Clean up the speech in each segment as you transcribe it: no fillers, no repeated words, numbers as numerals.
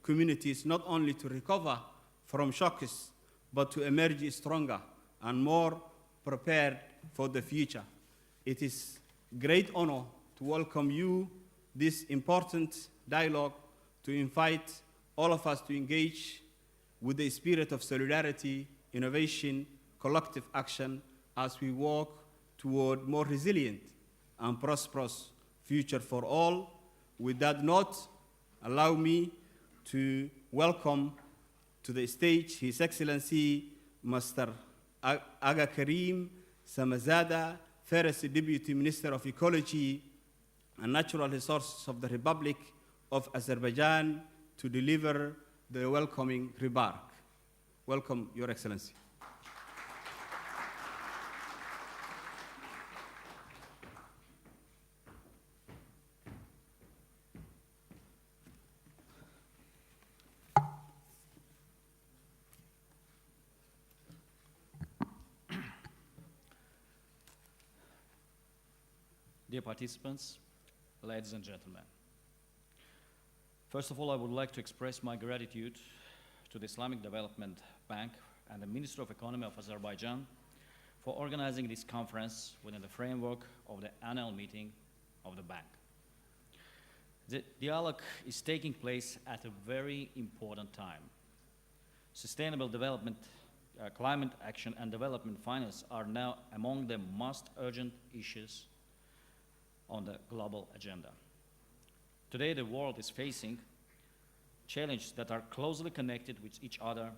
communities not only to recover from shocks, but to emerge stronger and more prepared for the future. It is great honor to welcome you this important dialogue, to invite all of us to engage with the spirit of solidarity, innovation, collective action as we work toward more resilient and prosperous future for all. With that note, allow me to welcome to the stage His Excellency Mr. Aga Karim Samazada, First Deputy Minister of Ecology and Natural Resources of the Republic of Azerbaijan, to deliver the welcoming remark. Welcome, Your Excellency. Dear participants, ladies and gentlemen, first of all, I would like to express my gratitude to the Islamic Development Bank and the Ministry of Economy of Azerbaijan for organizing this conference within the framework of the annual meeting of the bank. The dialogue is taking place at a very important time. Sustainable development, climate action and development finance are now among the most urgent issues on the global agenda. Today, the world is facing challenges that are closely connected with each other: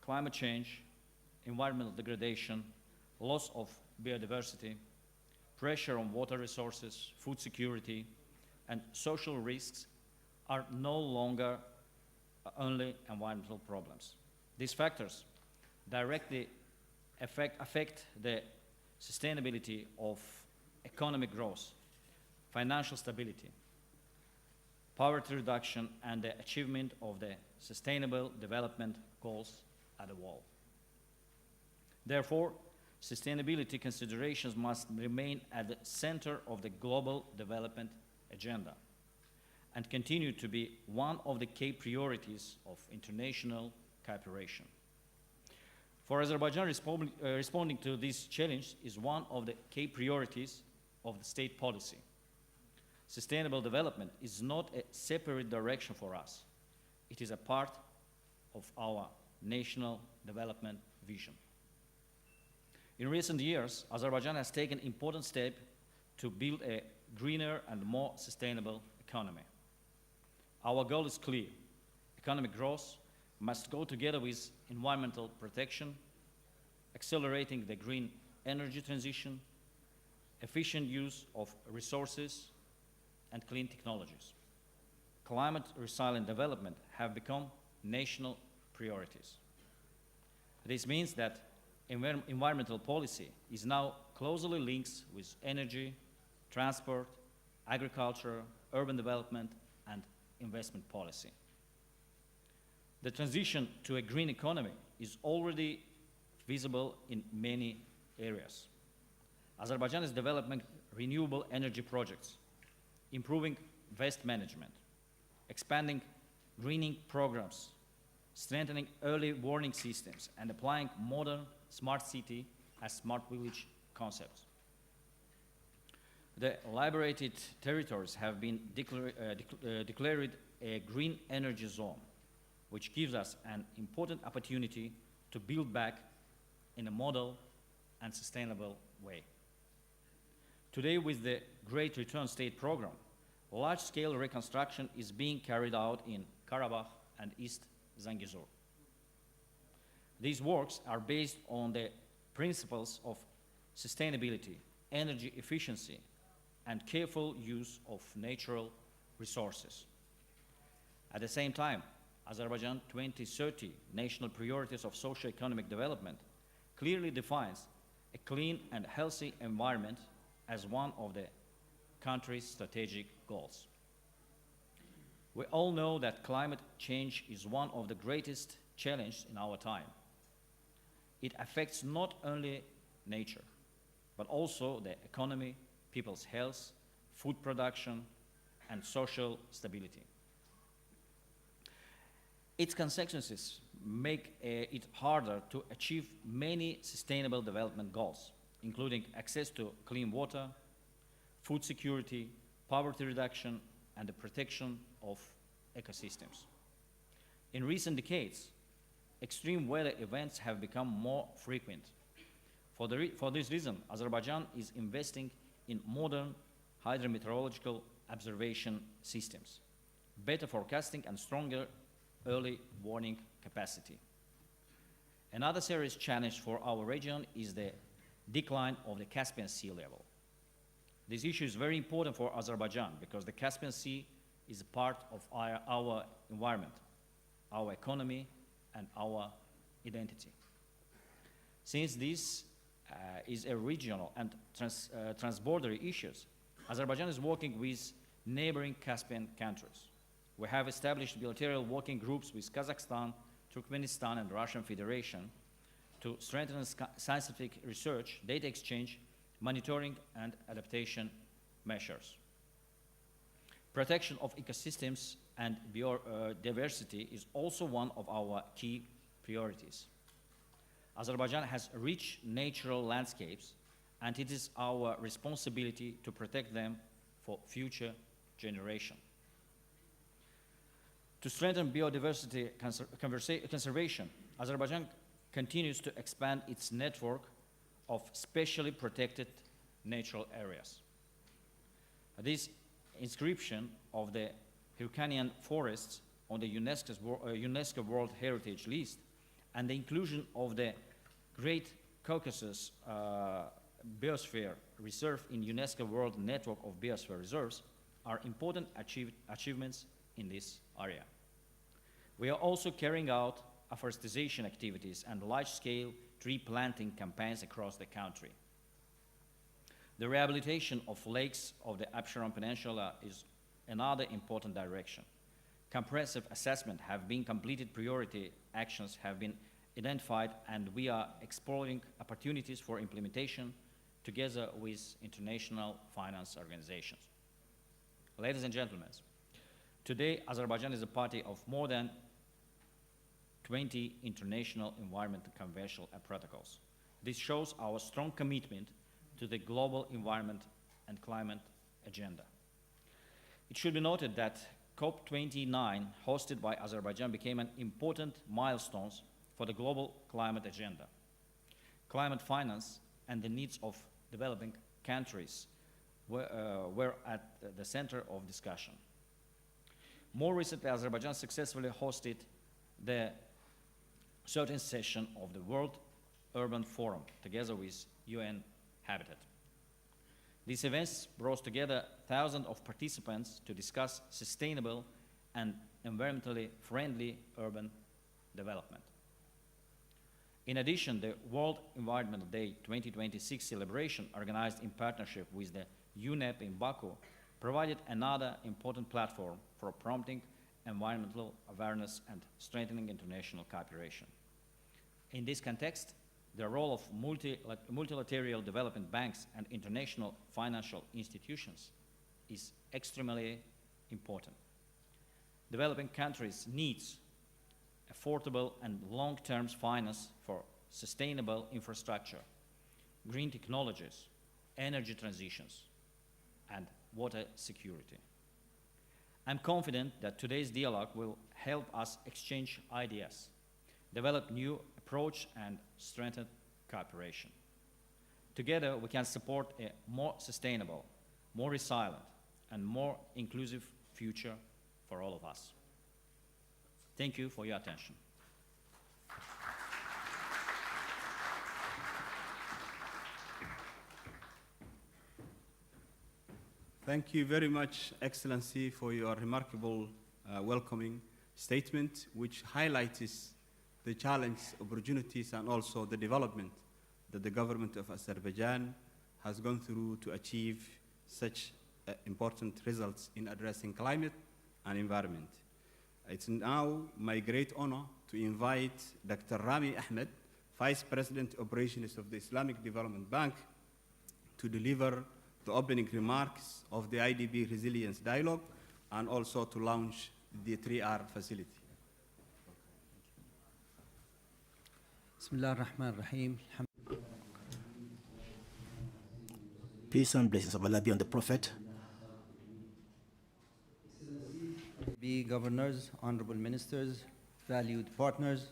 climate change, environmental degradation, loss of biodiversity, pressure on water resources, food security, and social risks are no longer only environmental problems. These factors directly affect the sustainability of economic growth, financial stability, poverty reduction, and the achievement of the sustainable development goals at the world. Therefore, sustainability considerations must remain at the center of the global development agenda and continue to be one of the key priorities of international cooperation. For Azerbaijan, responding to this challenge is one of the key priorities of the state policy. Sustainable development is not a separate direction for us. It is a part of our national development vision. In recent years, Azerbaijan has taken important steps to build a greener and more sustainable economy. Our goal is clear. Economic growth must go together with environmental protection, accelerating the green energy transition, efficient use of resources, and clean technologies. Climate resilient development have become national priorities. This means that environmental policy is now closely linked with energy, transport, agriculture, urban development, and investment policy. The transition to a green economy is already visible in many areas. Azerbaijan is developing renewable energy projects, improving waste management, expanding greening programs, strengthening early warning systems, and applying modern smart city and smart village concepts. The liberated territories have been declared a green energy zone, which gives us an important opportunity to build back in a model and sustainable way. Today, with the Great Return State program, large-scale reconstruction is being carried out in Karabakh and East Zangezur. These works are based on the principles of sustainability, energy efficiency, and careful use of natural resources. At the same time, Azerbaijan 2030 national priorities of socio-economic development clearly defines a clean and healthy environment as one of the country's strategic goals. We all know that climate change is one of the greatest challenges in our time. It affects not only nature, but also the economy, people's health, food production, and social stability. Its consequences make it harder to achieve many sustainable development goals, including access to clean water, food security, poverty reduction, and the protection of ecosystems. In recent decades, extreme weather events have become more frequent. For this reason, Azerbaijan is investing in modern hydrometeorological observation systems, better forecasting, and stronger early warning capacity. Another serious challenge for our region is the decline of the Caspian Sea level. This issue is very important for Azerbaijan because the Caspian Sea is a part of our environment, our economy, and our identity. Since this is a regional and transborder issues, Azerbaijan is working with neighboring Caspian countries. We have established bilateral working groups with Kazakhstan, Turkmenistan, and Russian Federation to strengthen scientific research, data exchange, monitoring, and adaptation measures. Protection of ecosystems and biodiversity is also one of our key priorities. Azerbaijan has rich natural landscapes, and it is our responsibility to protect them for future generations. To strengthen biodiversity conservation, Azerbaijan continues to expand its network of specially protected natural areas. This inscription of the Hyrcanian forests on the UNESCO World Heritage List and the inclusion of the Great Caucasus Biosphere Reserve in UNESCO World Network of Biosphere Reserves are important achievements in this area. We are also carrying out afforestation activities and large-scale tree planting campaigns across the country. The rehabilitation of lakes of the Absheron Peninsula is another important direction. Comprehensive assessment have been completed, priority actions have been identified, and we are exploring opportunities for implementation together with international finance organizations. Ladies and gentlemen, today Azerbaijan is a party of more than 20 international environmental conventions and protocols. This shows our strong commitment to the global environment and climate agenda. It should be noted that COP29, hosted by Azerbaijan, became an important milestone for the global climate agenda. Climate finance and the needs of developing countries were at the center of discussion. More recently, Azerbaijan successfully hosted the 13th session of the World Urban Forum, together with UN Habitat. These events brought together thousands of participants to discuss sustainable and environmentally friendly urban development. In addition, the World Environment Day 2026 celebration, organized in partnership with the UNEP in Baku, provided another important platform for promoting environmental awareness and strengthening international cooperation. In this context, the role of multilateral development banks and international financial institutions is extremely important. Developing countries need affordable and long-term finance for sustainable infrastructure, green technologies, energy transitions, and water security. I'm confident that today's dialogue will help us exchange ideas, develop new approach, and strengthen cooperation. Together, we can support a more sustainable, more resilient, and more inclusive future for all of us. Thank you for your attention. Thank you very much, Excellency, for your remarkable welcoming statement, which highlights the challenge, opportunities, and also the development that the government of Azerbaijan has gone through to achieve such important results in addressing climate and environment. It's now my great honor to invite Dr. Rami Ahmed, Vice President Operations of the Islamic Development Bank, to deliver the opening remarks of the IDB Resilience Dialogue and also to launch the 3R facility. Bismillah ar-Rahman ar-Rahim. Peace and blessings of Allah be on the Prophet. Be governors, honorable ministers, valued partners,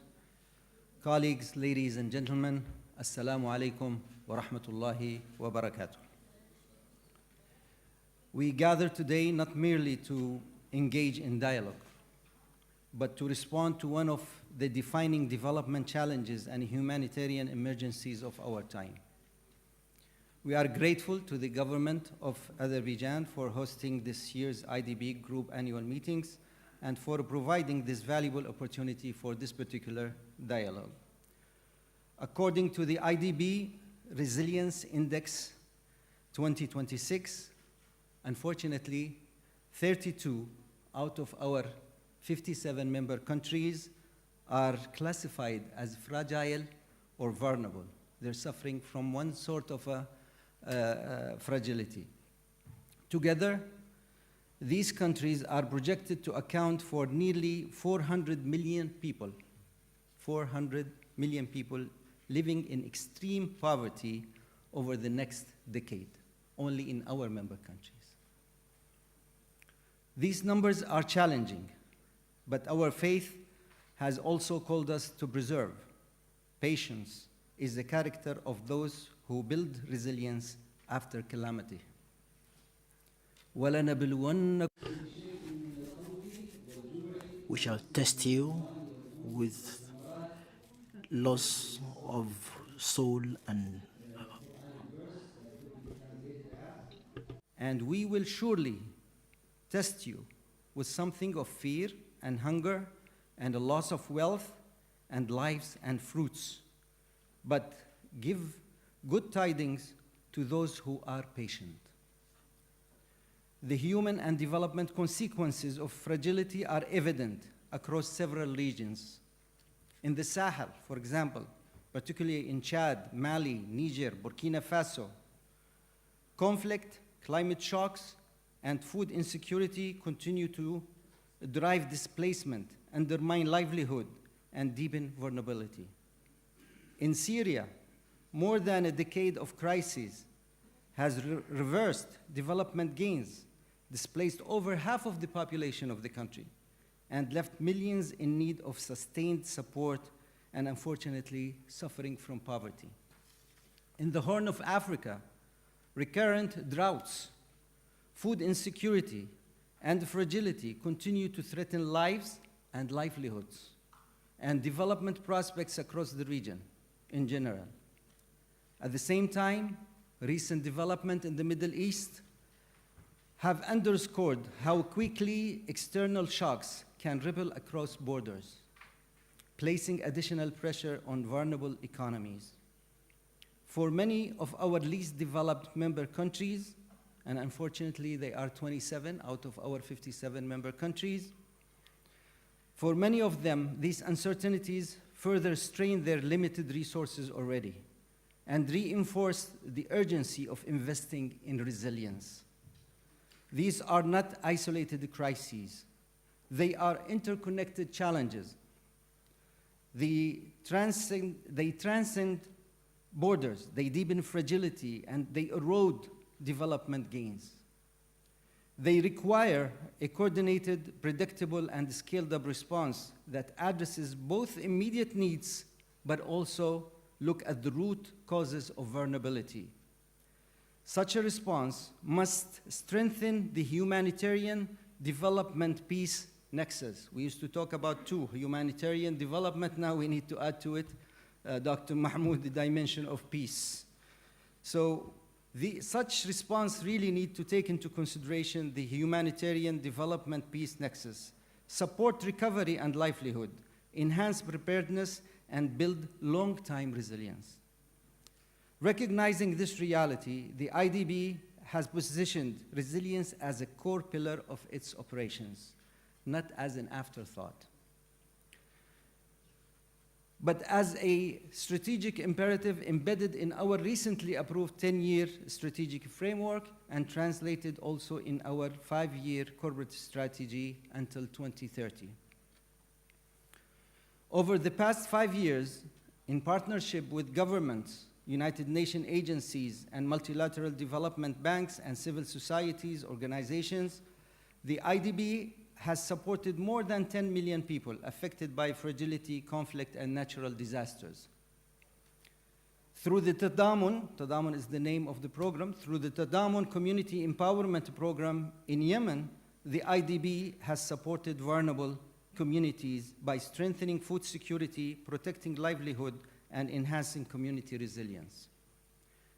colleagues, ladies and gentlemen, Assalamu alaikum wa rahmatullahi wa barakatuh. We gather today not merely to engage in dialogue, but to respond to one of the defining development challenges and humanitarian emergencies of our time. We are grateful to the government of Azerbaijan for hosting this year's IDB group annual meetings and for providing this valuable opportunity for this particular dialogue. According to the IDB Resilience Index 2026, unfortunately, 32 out of our 57 member countries are classified as fragile or vulnerable. They're suffering from one sort of a fragility. Together, these countries are projected to account for nearly 400 million people, 400 million people living in extreme poverty over the next decade, only in our member countries. These numbers are challenging, but our faith has also called us to preserve. Patience is the character of those who build resilience after calamity. وَلَنَبْلُوَنَّكُمْ We shall test you with loss of soul and we will surely test you with something of fear and hunger and a loss of wealth and lives and fruits. But give good tidings to those who are patient. The human and development consequences of fragility are evident across several regions. In the Sahel, for example, particularly in Chad, Mali, Niger, Burkina Faso, conflict, climate shocks, and food insecurity continue to drive displacement, undermine livelihood, and deepen vulnerability. In Syria, more than a decade of crisis has reversed development gains, displaced over half of the population of the country, and left millions in need of sustained support and unfortunately suffering from poverty. In the Horn of Africa, recurrent droughts, food insecurity, and fragility continue to threaten lives and livelihoods and development prospects across the region in general. At the same time, recent development in the Middle East have underscored how quickly external shocks can ripple across borders, placing additional pressure on vulnerable economies. For many of our least developed member countries, and unfortunately they are 27 out of our 57 member countries, for many of them, these uncertainties further strain their limited resources already and reinforce the urgency of investing in resilience. These are not isolated crises. They are interconnected challenges. They transcend borders, they deepen fragility, and they erode development gains. They require a coordinated, predictable, and scaled-up response that addresses both immediate needs, but also look at the root causes of vulnerability. Such a response must strengthen the humanitarian development peace nexus. We used to talk about two, humanitarian development, now we need to add to it, Dr. Mahmoud, the dimension of peace. So such response really need to take into consideration the humanitarian development peace nexus, support recovery and livelihood, enhance preparedness, and build long-time resilience. Recognizing this reality, the IDB has positioned resilience as a core pillar of its operations, not as an afterthought, but as a strategic imperative embedded in our recently approved 10-year strategic framework and translated also in our 5-year corporate strategy until 2030. Over the past 5 years, In partnership with governments, United Nations agencies, and multilateral development banks and civil societies organizations, the IDB has supported more than 10 million people affected by fragility, conflict, and natural disasters. Through the Tadamun is the name of the program, through the Tadamun Community Empowerment Program in Yemen, the IDB has supported vulnerable communities by strengthening food security, protecting livelihood, and enhancing community resilience.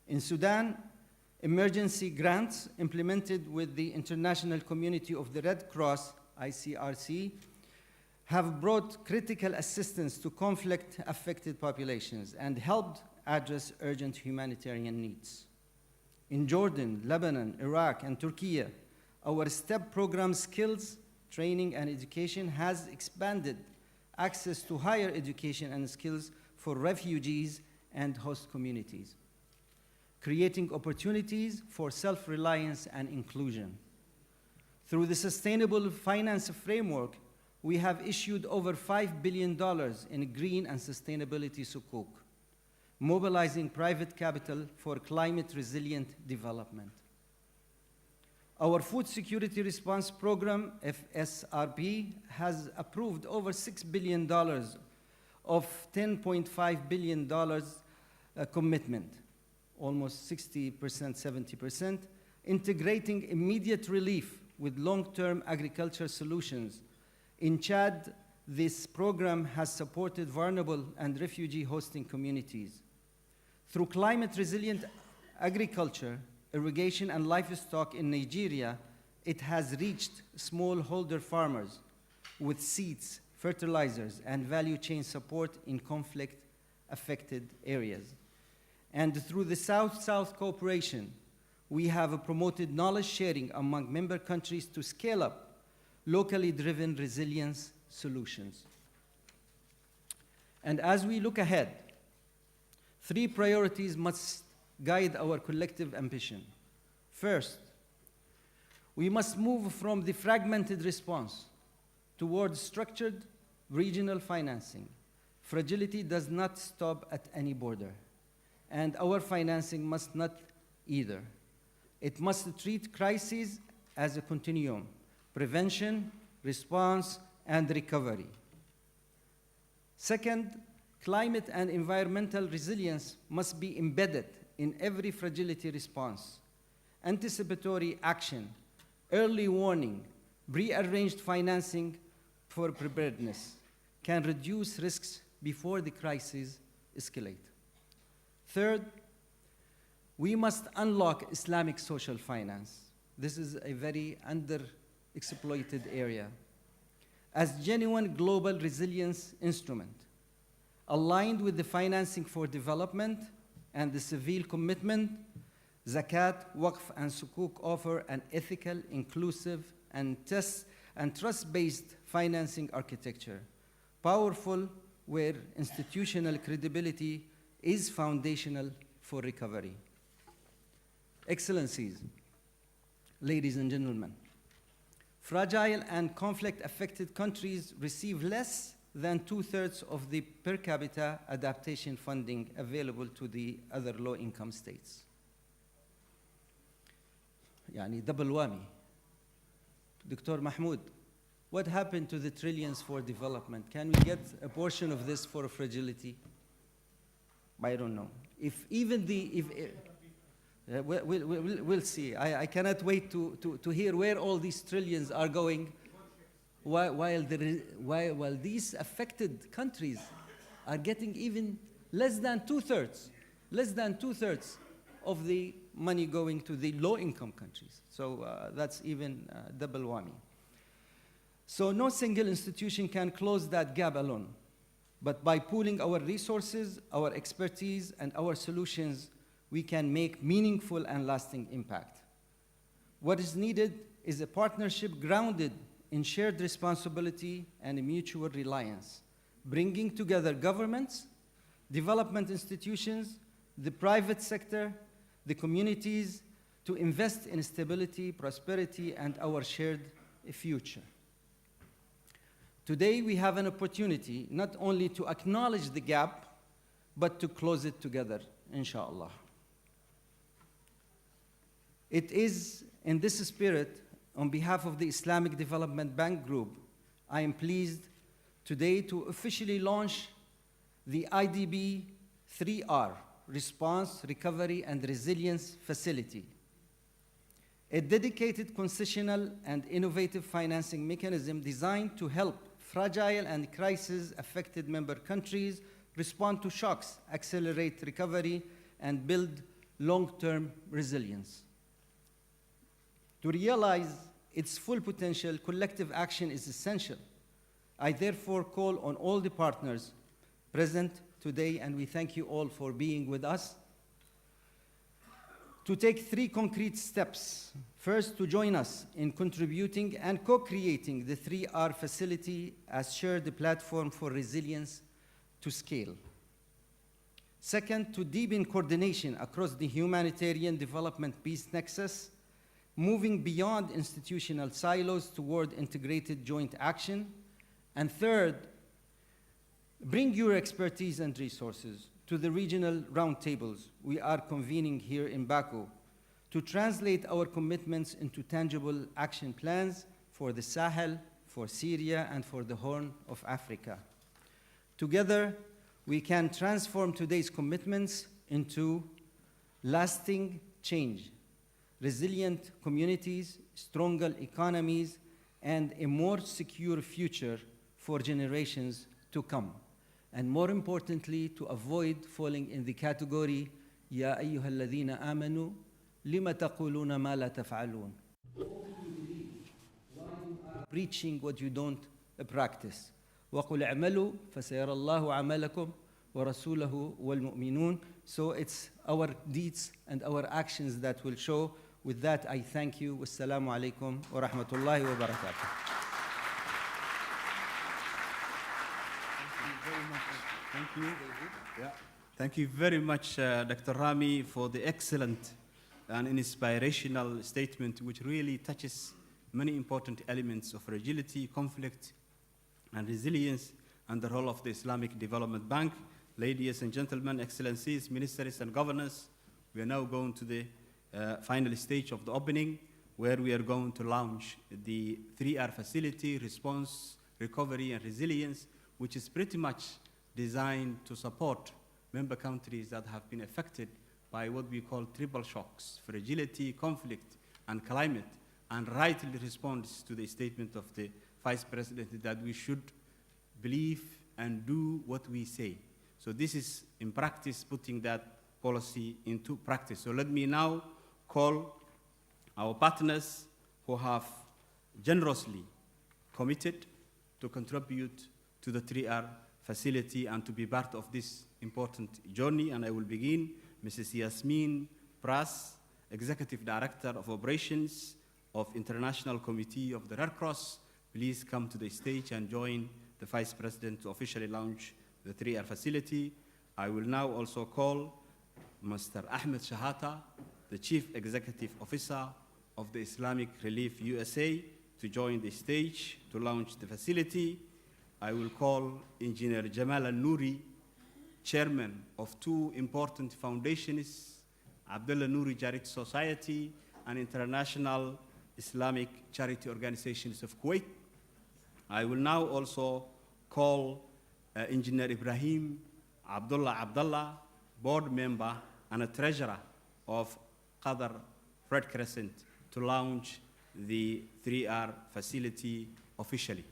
In Sudan, emergency grants implemented with the International Community of the Red Cross, ICRC, have brought critical assistance to conflict-affected populations and helped address urgent humanitarian needs. In Jordan, Lebanon, Iraq, and Turkey, our STEP program skills, training, and education has expanded access to higher education and skills for refugees and host communities, creating opportunities for self-reliance and inclusion. Through the Sustainable Finance Framework, we have issued over $5 billion in green and sustainability sukuk, mobilizing private capital for climate-resilient development. Our Food Security Response Program, FSRP, has approved over $6 billion of $10.5 billion commitment, almost 60%, 70%, integrating immediate relief with long-term agriculture solutions. In Chad, this program has supported vulnerable and refugee hosting communities. Through climate-resilient agriculture, irrigation, and livestock in Nigeria, it has reached smallholder farmers with seeds, fertilizers, and value chain support in conflict-affected areas. And through the South-South cooperation, we have promoted knowledge sharing among member countries to scale up locally driven resilience solutions. And as we look ahead, 3 priorities must guide our collective ambition. First, we must move from the fragmented response towards structured regional financing. Fragility does not stop at any border, and our financing must not either. It must treat crises as a continuum: prevention, response, and recovery. Second, climate and environmental resilience must be embedded in every fragility response. Anticipatory action, early warning, pre-arranged financing for preparedness can reduce risks before the crises escalate. Third, we must unlock Islamic social finance. This is a very underexploited area as genuine global resilience instrument, aligned with the financing for development and the civil commitment. Zakat, Waqf, and Sukuk offer an ethical, inclusive, and trust-based financing architecture, powerful where institutional credibility is foundational for recovery. Excellencies, ladies and gentlemen, fragile and conflict-affected countries receive less than 2/3 of the per capita adaptation funding available to the other low-income states. Yani double whammy. Dr. Mahmoud, what happened to the trillions for development? Can we get a portion of this for fragility? I don't know. If even the, we'll see. I cannot wait to hear where all these trillions are going, while these affected countries are getting even less than 2/3 of the money going to the low-income countries. So that's even double whammy. So no single institution can close that gap alone. But by pooling our resources, our expertise, and our solutions, we can make meaningful and lasting impact. What is needed is a partnership grounded in shared responsibility and mutual reliance, bringing together governments, development institutions, the private sector, the communities, to invest in stability, prosperity, and our shared future. Today, we have an opportunity not only to acknowledge the gap, but to close it together, inshallah. It is in this spirit, on behalf of the Islamic Development Bank Group, I am pleased today to officially launch the IDB 3R, Response, Recovery, and Resilience Facility, a dedicated concessional and innovative financing mechanism designed to help fragile and crisis-affected member countries respond to shocks, accelerate recovery, and build long-term resilience. To realize its full potential, collective action is essential. I therefore call on all the partners present today, and we thank you all for being with us, to take 3 concrete steps. First, to join us in contributing and co-creating the 3R facility as shared platform for resilience to scale. Second, to deepen coordination across the humanitarian development peace nexus, moving beyond institutional silos toward integrated joint action. And third, bring your expertise and resources to the regional roundtables we are convening here in Baku to translate our commitments into tangible action plans for the Sahel, for Syria, and for the Horn of Africa. Together, we can transform today's commitments into lasting change, resilient communities, stronger economies, and a more secure future for generations to come. And more importantly, to avoid falling in the category, يَا أَيُّهَا الَّذِينَ آمَنُوا لِمَ تَقُولُونَ مَا لَا تَفْعَلُونَ. Preaching what you don't practice. وَقُلْ اعْمَلُوا فَسَيَرَى اللَّهُ عَمَلَكُمْ وَرَسُولَهُ وَالْمُؤْمِنُونَ. So it's our deeds and our actions that will show. With that, I thank you. Wassalamu alaikum wa rahmatullahi wa barakatuh. Thank you. Yeah. Thank you very much, Dr. Rami, for the excellent and inspirational statement, which really touches many important elements of fragility, conflict, and resilience, and the role of the Islamic Development Bank. Ladies and gentlemen, excellencies, ministers, and governors, we are now going to the final stage of the opening, where we are going to launch the 3R facility, response, recovery, and resilience, which is pretty much designed to support member countries that have been affected by what we call triple shocks: fragility, conflict, and climate, and rightly responds to the statement of the Vice President that we should believe and do what we say. So this is, in practice, putting that policy into practice. So let me now call our partners who have generously committed to contribute to the 3R facility and to be part of this important journey. And I will begin Mrs. Yasmin Pras, Executive Director of Operations of International Committee of the Red Cross. Please come to the stage and join the Vice President to officially launch the 3R facility. I will now also call Mr. Ahmed Shahata, the Chief Executive Officer of the Islamic Relief USA, to join the stage to launch the facility. I will call Engineer Jamal Al-Nouri, Chairman of 2 important foundations, Abdullah Nouri Charity Society and International Islamic Charity Organizations of Kuwait. I will now also call Engineer Ibrahim Abdullah, Board Member and a Treasurer of Qatar Red Crescent, to launch the 3R facility officially.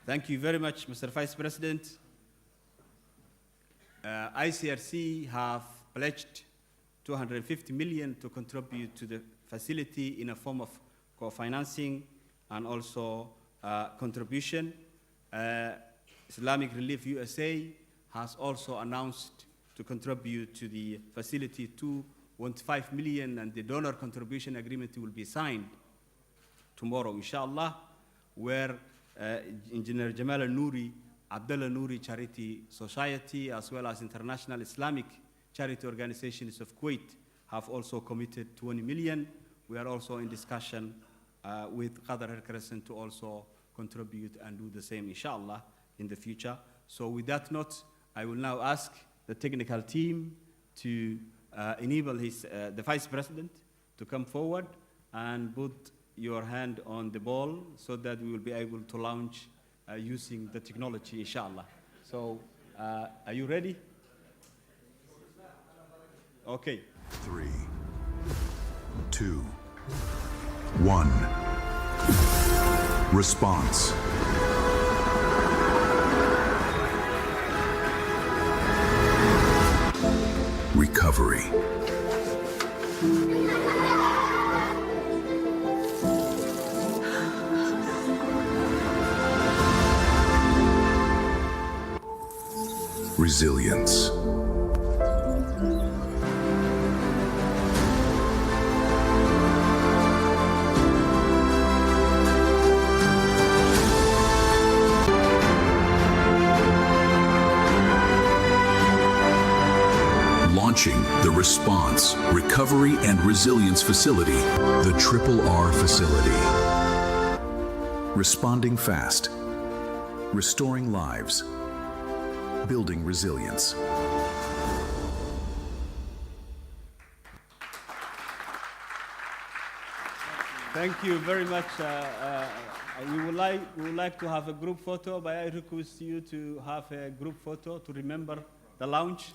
Thank you very much, Mr. Vice President. ICRC have pledged 250 million to contribute to the facility in a form of co-financing and also contribution. Islamic Relief USA has also announced to contribute to the facility 2.5 million, and the donor contribution agreement will be signed tomorrow, inshallah, where Engineer Jamal Al-Nouri, Abdullah Nouri Charity Society, as well as International Islamic Charity Organizations of Kuwait have also committed 20 million. We are also in discussion with Qatar Red Crescent to also contribute and do the same, inshallah, in the future. So with that note, I will now ask the technical team to enable the Vice President to come forward and put your hand on the ball so that we will be able to launch using the technology, inshallah. So, are you ready? Okay. 3, 2, 1. Response. Recovery. Resilience. Launching the Response, Recovery and Resilience Facility, the RRR Facility. Responding fast, restoring lives, building resilience. Thank you very much. We would like to have a group photo, but I request you to have a group photo to remember the launch.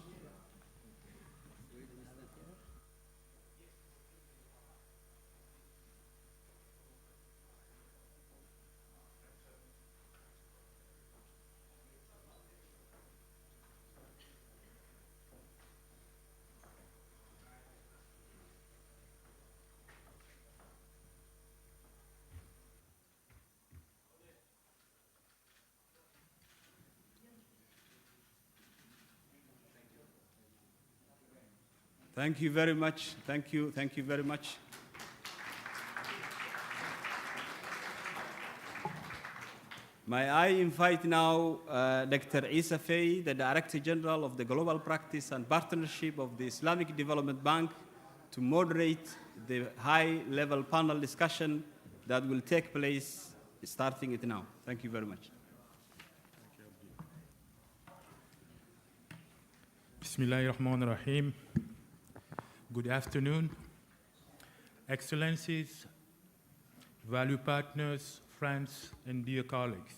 Thank you very much. Thank you very much. May I invite now Dr. Isa Fay, the Director General of the Global Practice and Partnership of the Islamic Development Bank, to moderate the high-level panel discussion that will take place starting it now. Thank you very much. Bismillahirrahmanirrahim. Good afternoon, Excellencies, value partners, friends, and dear colleagues.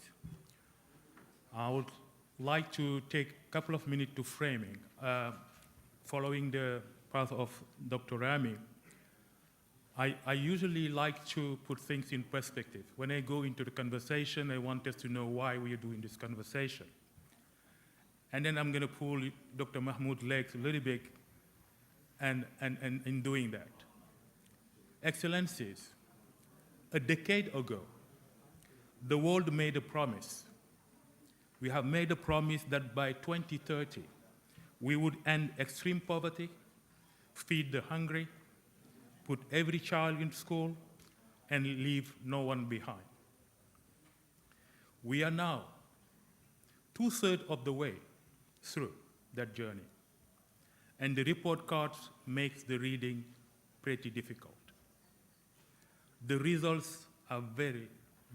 I would like to take a couple of minutes to framing. Following the path of Dr. Rami, I usually like to put things in perspective. When I go into the conversation, I want us to know why we are doing this conversation. And then I'm going to pull Dr. Mahmoud's legs a little bit and in doing that. Excellencies, a decade ago, the world made a promise. We have made a promise that by 2030, we would end extreme poverty, feed the hungry, put every child in school, and leave no one behind. We are now 2/3 of the way through that journey. And the report cards makes the reading pretty difficult. The results are very,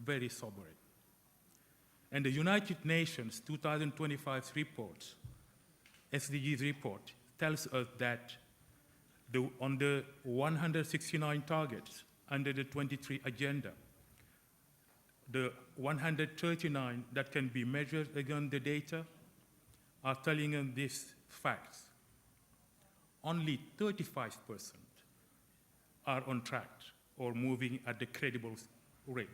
very sobering. And the United Nations 2025 report, SDGs report, tells us that on the 169 targets under the 23 agenda, the 139 that can be measured against the data are telling us these facts. Only 35% are on track or moving at the credible rate.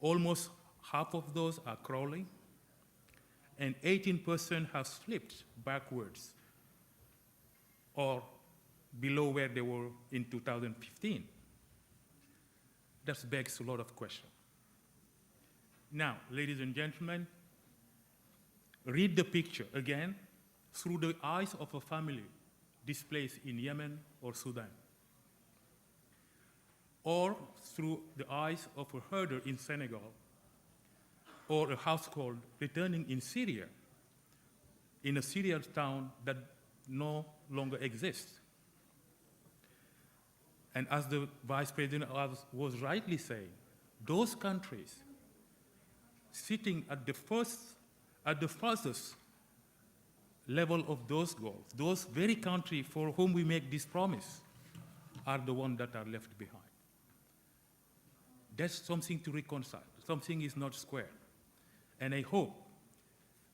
Almost half of those are crawling, and 18% have slipped backwards or below where they were in 2015. That begs a lot of questions. Now, ladies and gentlemen, read the picture again through the eyes of a family displaced in Yemen or Sudan, or through the eyes of a herder in Senegal, or a household returning in Syria, in a Syrian town that no longer exists. And as the Vice President was rightly saying, those countries sitting at the first at the furthest level of those goals, those very countries for whom we make this promise are the ones that are left behind. That's something to reconcile. Something is not square. And I hope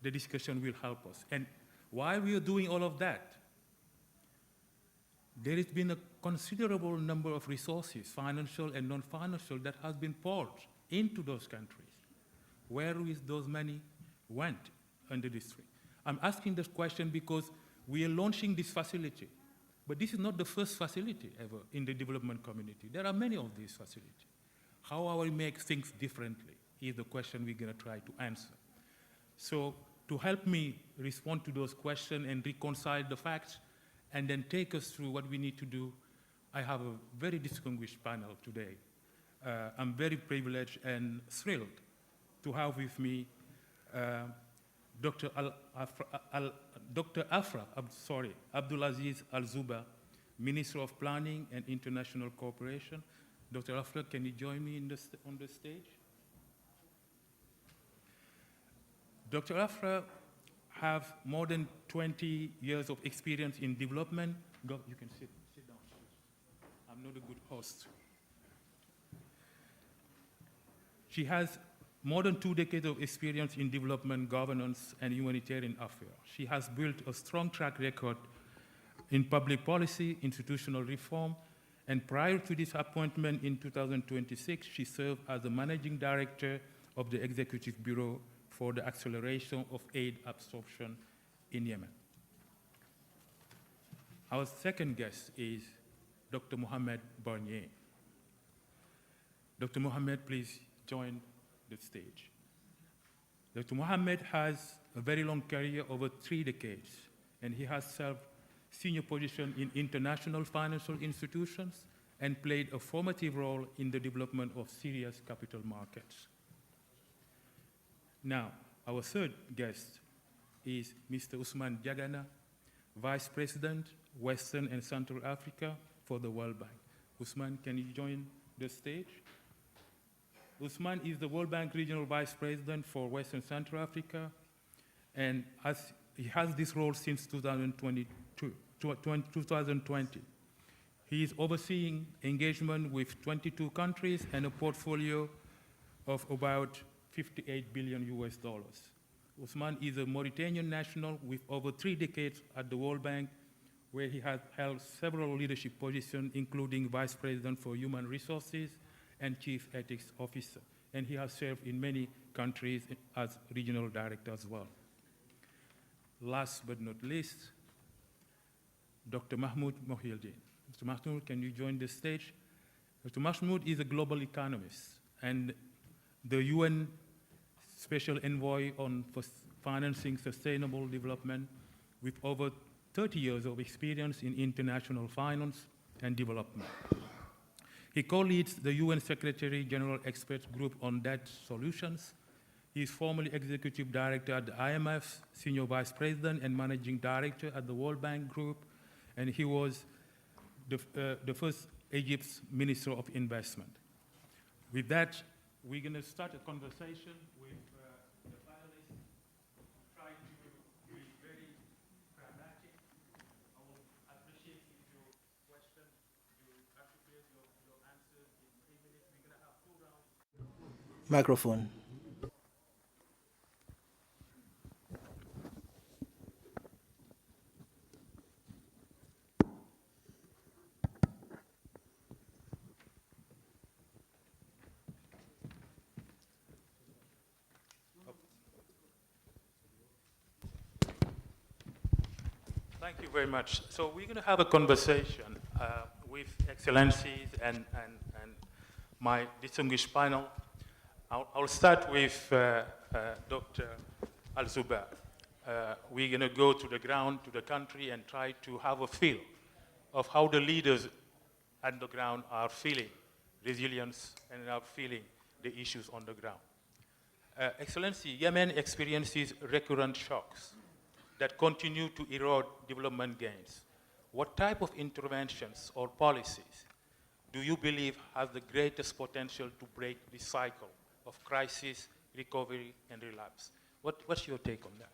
the discussion will help us. And while we are doing all of that, there has been a considerable number of resources, financial and non-financial, that has been poured into those countries. Where is those money went under this tree? I'm asking this question because we are launching this facility, but this is not the first facility ever in the development community. There are many of these facilities. How are we make things differently is the question we're going to try to answer. So to help me respond to those questions and reconcile the facts and then take us through what we need to do, I have a very distinguished panel today. I'm very privileged and thrilled to have with me Dr. Abdulaziz Al-Zuba, Minister of Planning and International Cooperation. Dr. Afra, can you join me on the stage? Dr. Afra have more than 20 years of experience in development. Go, you can sit down. I'm not a good host. She has more than 2 decades of experience in development, governance, and humanitarian affairs. She has built a strong track record in public policy, institutional reform, and prior to this appointment in 2026, she served as the Managing Director of the Executive Bureau for the Acceleration of Aid Absorption in Yemen. Our second guest is Dr. Mohamed Barnier. Dr. Mohamed, please join the stage. Dr. Mohamed has a very long career, over 3 decades, and he has served senior position in international financial institutions and played a formative role in the development of Syria's capital markets. Now, our third guest is Mr. Ousmane Diagana, Vice President, Western and Central Africa for the World Bank. Ousmane, can you join the stage? Ousmane is the World Bank Regional Vice President for Western Central Africa, and he has this role since 2020. He is overseeing engagement with 22 countries and a portfolio of about $58 billion US. Ousmane is a Mauritanian national with over 3 decades at the World Bank, where he has held several leadership positions, including Vice President for Human Resources and Chief Ethics Officer. And he has served in many countries as regional director as well. Last but not least, Dr. Mahmoud Mohieldin. Mr. Mahmoud, can you join the stage? Dr. Mahmoud is a global economist and the UN Special Envoy on Financing Sustainable Development with over 30 years of experience in international finance and development. He co-leads the UN Secretary General Experts Group on Debt Solutions. He is formerly Executive Director at the IMF, Senior Vice President and Managing Director at the World Bank Group, and he was the first Egypt's Minister of Investment. With that, we're going to start a conversation with the panelists, try to be very pragmatic. I will appreciate if your question, you articulate your answer in 3 minutes. We're going to have 2 rounds. Microphone. Thank you very much. So we're going to have a conversation with Excellencies and my distinguished panel. I'll start with Dr. Al-Zuba. We're going to go to the ground, to the country, and try to have a feel of how the leaders at the ground are feeling resilience and are feeling the issues on the ground. Excellency, Yemen experiences recurrent shocks that continue to erode development gains. What type of interventions or policies do you believe has the greatest potential to break this cycle of crisis, recovery, and relapse? What's your take on that?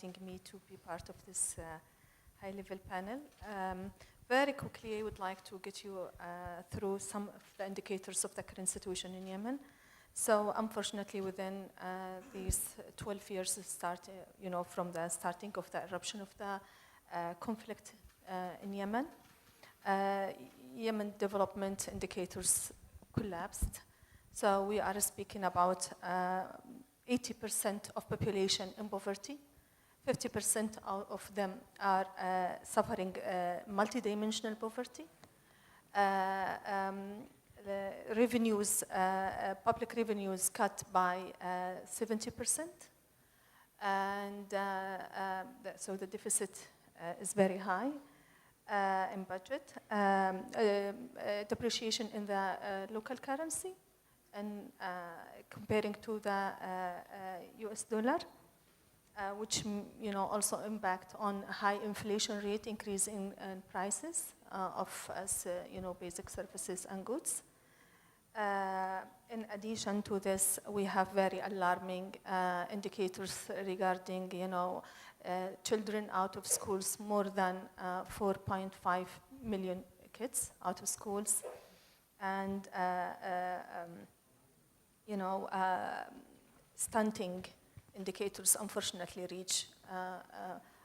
Inviting me to be part of this high-level panel. Very quickly, I would like to get you through some of the indicators of the current situation in Yemen. So, unfortunately, within these 12 years, from the starting of the eruption of the conflict in Yemen, Yemen development indicators collapsed. So, we are speaking about 80% of population in poverty. 50% of them are suffering multidimensional poverty. The revenues, public revenues cut by 70%. And so the deficit is very high in budget. Depreciation in the local currency and comparing to the US dollar. Which also impact on high inflation rate, increase in prices of basic services and goods. In addition to this, we have very alarming indicators regarding children out of schools, more than 4.5 million kids out of schools, and stunting indicators unfortunately reach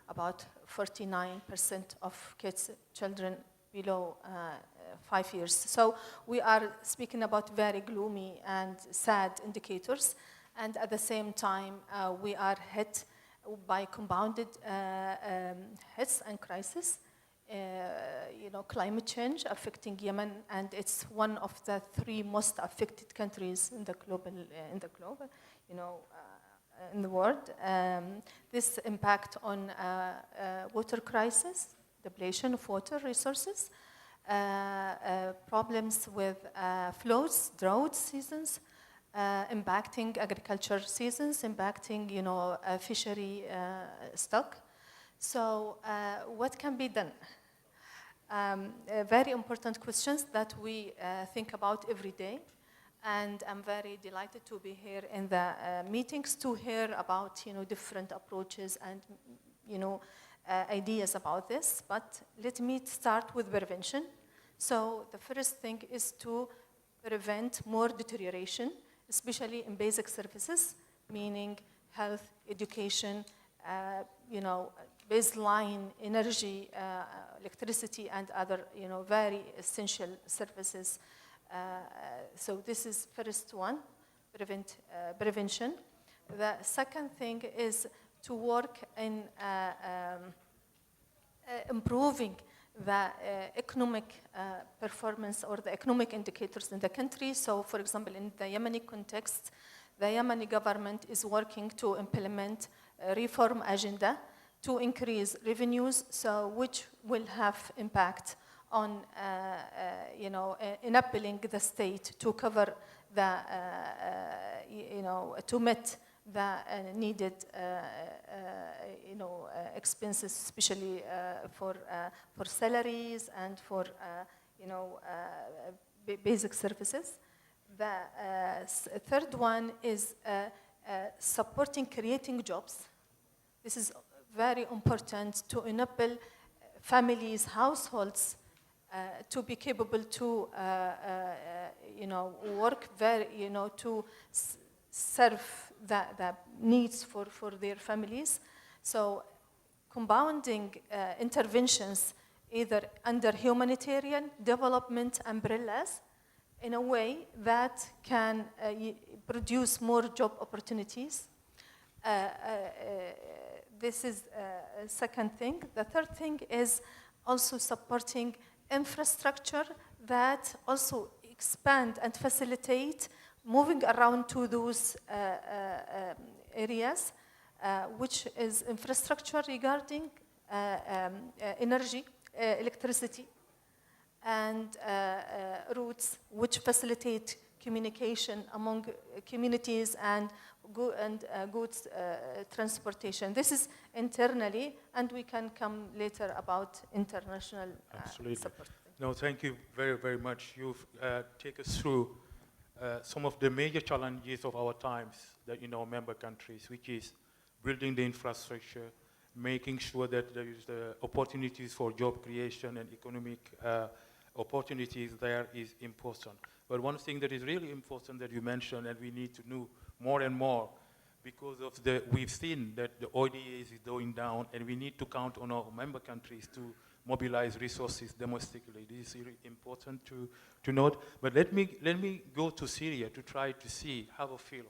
about 49% of children below 5 years. So we are speaking about very gloomy and sad indicators, and at the same time we are hit by compounded hits and crises. Climate change affecting Yemen, and it's one of the 3 most affected countries in the in the world. This impact on water crisis, depletion of water resources, problems with floods, drought seasons, impacting agriculture seasons, impacting fishery stock. So what can be done? Very important questions that we think about every day. And I'm very delighted to be here in the meetings to hear about different approaches and ideas about this. But let me start with prevention. So the first thing is to prevent more deterioration, especially in basic services, meaning health, education, baseline energy, electricity, and other very essential services. So this is first one, prevention. The second thing is to work in improving the economic performance or the economic indicators in the country. So for example, in the Yemeni context, the Yemeni government is working to implement a reform agenda to increase revenues, so which will have impact on enabling the state to cover the to meet the needed expenses, especially for salaries and for basic services. The third one is supporting creating jobs. This is very important to enable families, households to be capable to work very, to serve the needs for their families. So compounding interventions either under humanitarian development umbrellas in a way that can produce more job opportunities. This is a second thing. The third thing is also supporting infrastructure that also expand and facilitate moving around to those areas, which is infrastructure regarding energy, electricity, and routes which facilitate communication among communities and goods transportation. This is internally, and we can come later about international support. No, thank you very, very much. You've taken us through some of the major challenges of our times that member countries, which is building the infrastructure, making sure that there is the opportunities for job creation and economic opportunities there is important. But one thing that is really important that you mentioned, and we need to know more and more, because of we've seen that the ODAs is going down, and we need to count on our member countries to mobilize resources domestically. This is really important to note. But let me go to Syria to try to see, have a feel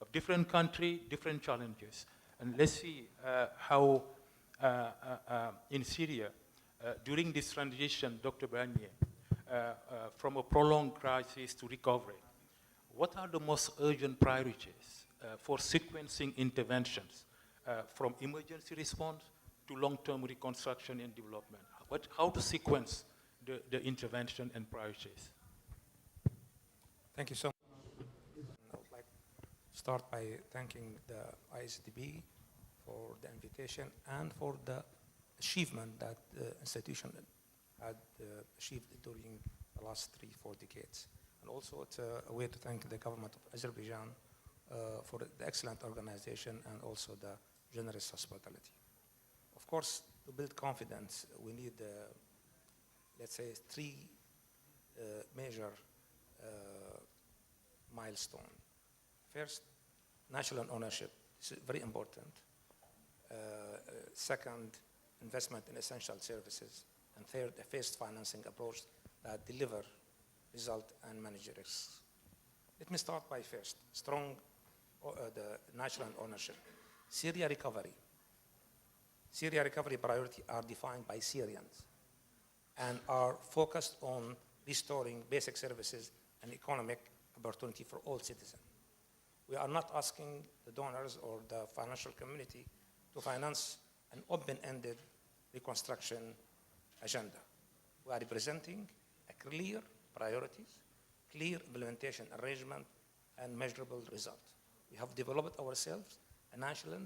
of different country, different challenges. And let's see how in Syria, during this transition, Dr. Barnier, from a prolonged crisis to recovery, what are the most urgent priorities for sequencing interventions from emergency response to long-term reconstruction and development? How to sequence the intervention and priorities? Thank you so much. I would like to start by thanking the IsDB for the invitation and for the achievement that the institution had achieved during the last 3-4 decades. And also it's a way to thank the government of Azerbaijan for the excellent organization and also the generous hospitality. Of course, to build confidence, we need, let's say, 3 major milestones. First, national ownership. This is very important. Second, investment in essential services. And third, a phased financing approach that deliver result and manage risks. Let me start by first, the national ownership. Syria recovery. Syria recovery priorities are defined by Syrians and are focused on restoring basic services and economic opportunity for all citizens. We are not asking the donors or the financial community to finance an open-ended reconstruction agenda. We are representing a clear priorities, clear implementation arrangement, and measurable results. We have developed ourselves a national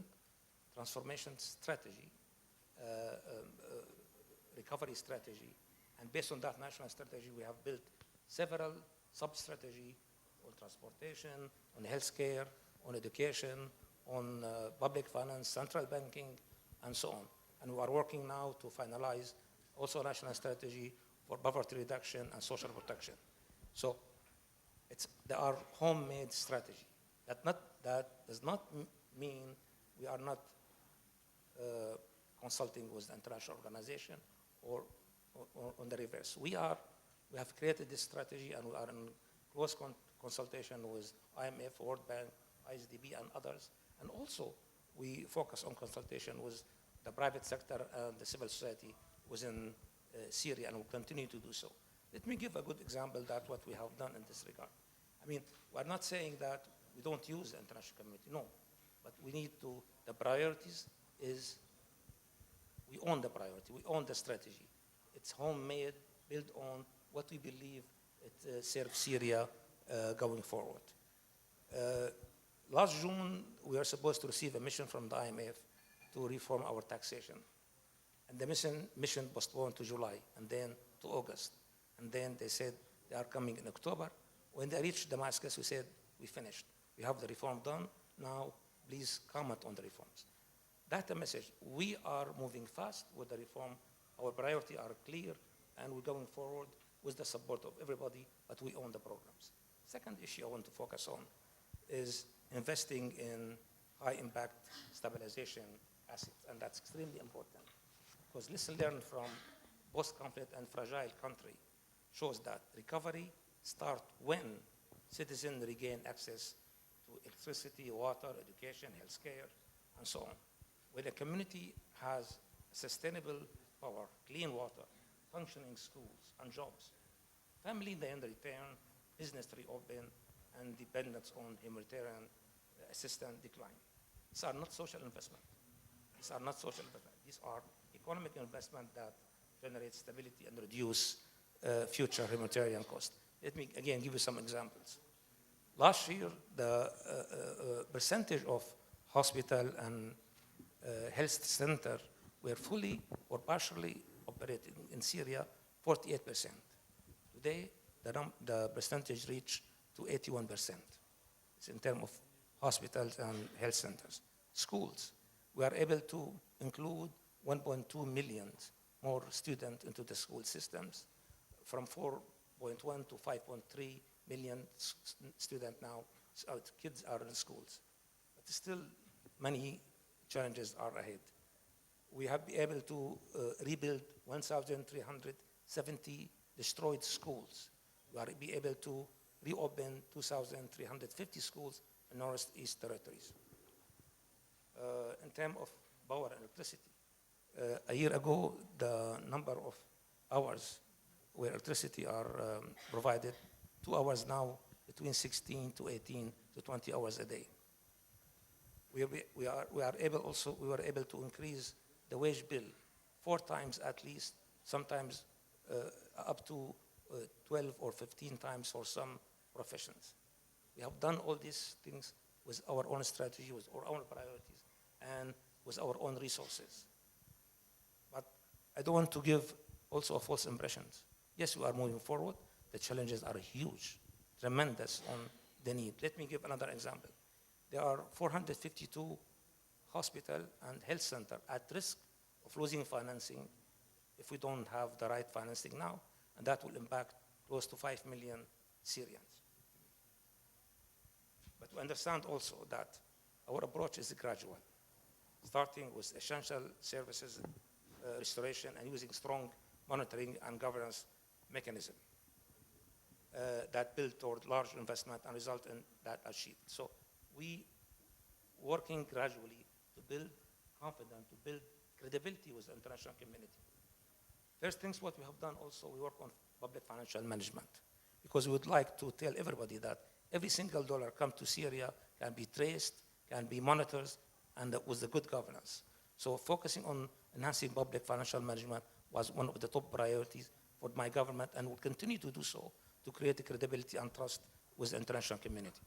transformation strategy, recovery strategy, and based on that national strategy, we have built several sub-strategies on transportation, on healthcare, on education, on public finance, central banking, and so on. And we are working now to finalize also a national strategy for poverty reduction and social protection. So there are homemade strategy. That does not mean we are not consulting with the international organization or on the reverse. We have created this strategy and we are in close consultation with IMF, World Bank, IsDB, and others. And also, we focus on consultation with the private sector and the civil society within Syria, and will continue to do so. Let me give a good example that what we have done in this regard. I mean, we're not saying that we don't use the international community, no. But we need to, the priorities is, we own the priority, we own the strategy. It's homemade, built on what we believe it serves Syria going forward. Last June, we were supposed to receive a mission from the IMF to reform our taxation. And the mission postponed to July, and then to August. And then they said they are coming in October. When they reached Damascus, we said, we finished. We have the reform done. Now, please comment on the reforms. That's the message. We are moving fast with the reform. Our priorities are clear, and we're going forward with the support of everybody, but we own the programs. Second issue I want to focus on is investing in high-impact stabilization assets, and that's extremely important. Because lessons learned from post-conflict and fragile country shows that recovery starts when citizens regain access to electricity, water, education, healthcare, and so on. When a community has sustainable power, clean water, functioning schools, and jobs, family then return, business reopen, and dependence on humanitarian assistance decline. These are not social investment. These are not social investment. These are economic investment that generate stability and reduce future humanitarian cost. Let me again give you some examples. Last year, the percentage of hospital and health center were fully or partially operating in Syria 48%. Today, the percentage reached to 81%. It's in terms of hospitals and health centers. Schools, we are able to include 1.2 million more students into the school systems, from 4.1 to 5.3 million students now. So kids are in schools. But still, many challenges are ahead. We have been able to rebuild 1,370 destroyed schools. We are be able to reopen 2,350 schools in Northeast territories. In terms of power and electricity, a year ago, the number of hours where electricity are provided, 2 hours now, between 16 to 18 to 20 hours a day. We were able to increase the wage bill 4 times at least, sometimes up to 12 or 15 times for some professions. We have done all these things with our own strategy, with our own priorities, and with our own resources. But I don't want to give also a false impressions. Yes, we are moving forward. The challenges are huge, tremendous on the need. Let me give another example. There are 452 hospital and health centers at risk of losing financing if we don't have the right financing now, and that will impact close to 5 million Syrians. But we understand also that our approach is gradual, starting with essential services restoration and using strong monitoring and governance mechanism that build toward large investment and result in that achieved. So we working gradually to build confidence, to build credibility with the international community. First things what we have done also, we work on public financial management, because we would like to tell everybody that every single dollar come to Syria can be traced, can be monitored, and with the good governance. So focusing on enhancing public financial management was one of the top priorities for my government, and will continue to do so to create credibility and trust with the international community.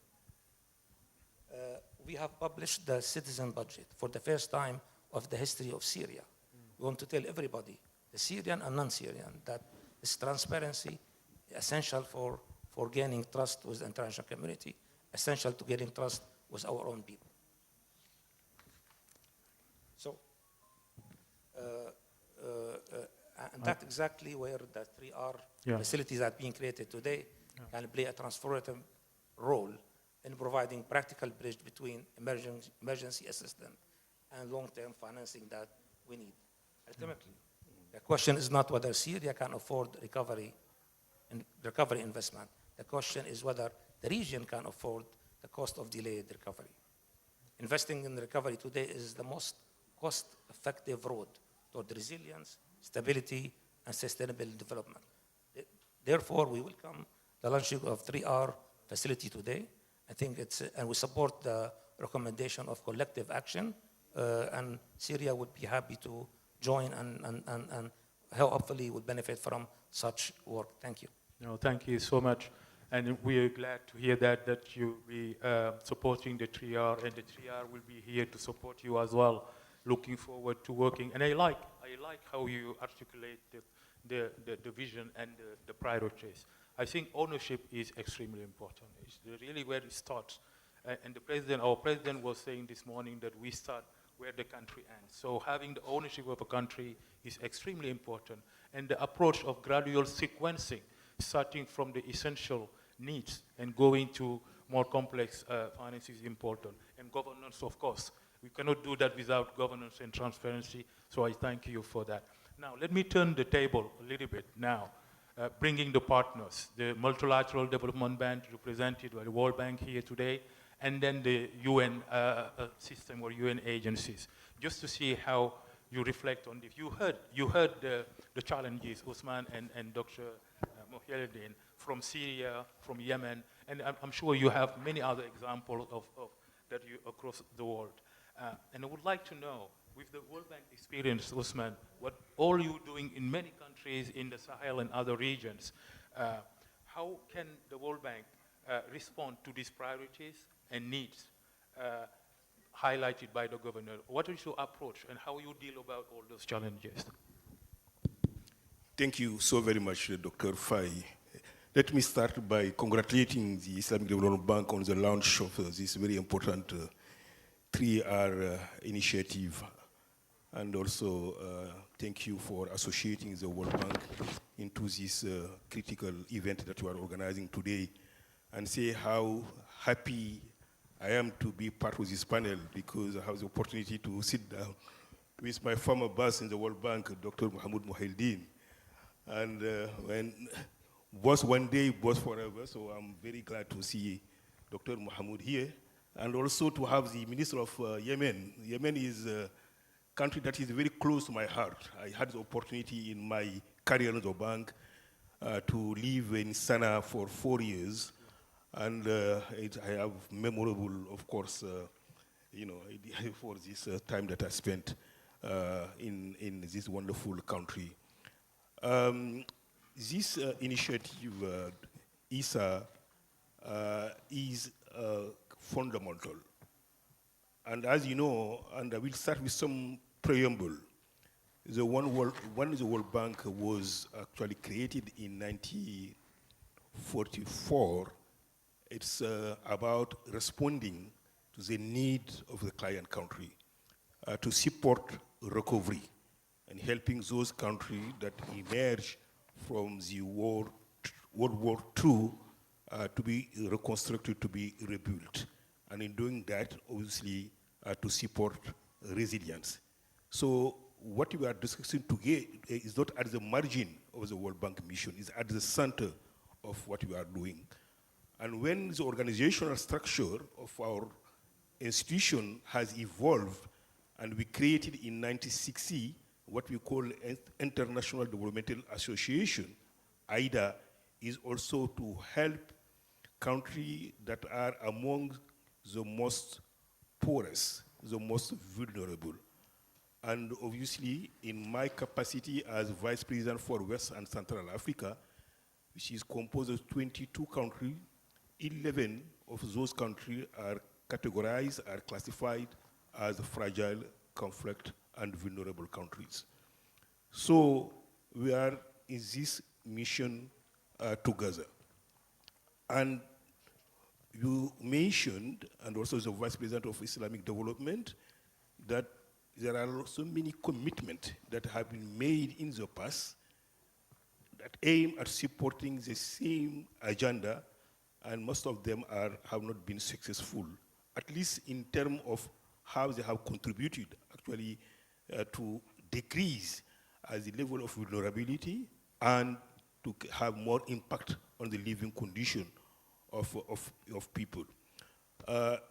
We have published the citizen budget for the first time of the history of Syria. We want to tell everybody, the Syrian and non-Syrian, that this transparency is essential for gaining trust with the international community, essential to gaining trust with our own people. So, and that's exactly where the 3R facilities that are being created today can play a transformative role in providing practical bridge between emergency assistance and long-term financing that we need. Ultimately, the question is not whether Syria can afford recovery investment. The question is whether the region can afford the cost of delayed recovery. Investing in recovery today is the most cost-effective road toward resilience, stability, and sustainable development. Therefore, we welcome the launching of 3R facility today. I think and we support the recommendation of collective action, and Syria would be happy to join and hopefully would benefit from such work. Thank you. No, thank you so much. And we are glad to hear that you'll be supporting the 3R, and the 3R will be here to support you as well. Looking forward to working. And I like how you articulate the vision and the priorities. I think ownership is extremely important. It's really where it starts. And our president was saying this morning that we start where the country ends. So having the ownership of a country is extremely important. And the approach of gradual sequencing, starting from the essential needs and going to more complex finance is important. And governance, of course. We cannot do that without governance and transparency, so I thank you for that. Now, let me turn the table a little bit now, bringing the partners, the Multilateral Development Bank represented by the World Bank here today, and then the UN system or UN agencies, just to see how you reflect on this. You heard the challenges, Usman and Dr. Mohyeldin, from Syria, from Yemen, and I'm sure you have many other examples of that you across the world. And I would like to know, with the World Bank experience, Usman, what all you doing in many countries in the Sahel and other regions, how can the World Bank respond to these priorities and needs highlighted by the governor? What is your approach and how you deal about all those challenges? Thank you so very much, Dr. Fai. Let me start by congratulating the Islamic Development Bank on the launch of this very important 3R initiative. And also thank you for associating the World Bank into this critical event that you are organizing today, and say how happy I am to be part of this panel, because I have the opportunity to sit down with my former boss in the World Bank, Dr. Mohamed Mohildin. And when boss one day, boss forever, so I'm very glad to see Dr. Mohamed here, and also to have the Minister of Yemen. Yemen is a country that is very close to my heart. I had the opportunity in my career in the bank to live in Sana'a for 4 years, and I have memorable, of course, for this time that I spent in this wonderful country. This initiative, ISA, is fundamental. And as you know, and I will start with some preamble, the One World Bank was actually created in 1944. It's about responding to the need of the client country to support recovery and helping those countries that emerge from the World War II to be reconstructed, to be rebuilt. And in doing that, obviously, to support resilience. So what we are discussing today is not at the margin of the World Bank mission, it's at the center of what we are doing. And when the organizational structure of our institution has evolved, and we created in 1960 what we call International Developmental Association, IDA, is also to help countries that are among the most poorest, the most vulnerable. And obviously, in my capacity as Vice President for West and Central Africa, which is composed of 22 countries, 11 of those countries are categorized, are classified as fragile, conflict, and vulnerable countries. So we are in this mission together. And you mentioned, and also the Vice President of Islamic Development, that there are so many commitments that have been made in the past that aim at supporting the same agenda, and most of them have not been successful, at least in terms of how they have contributed actually to decrease the level of vulnerability and to have more impact on the living condition of people.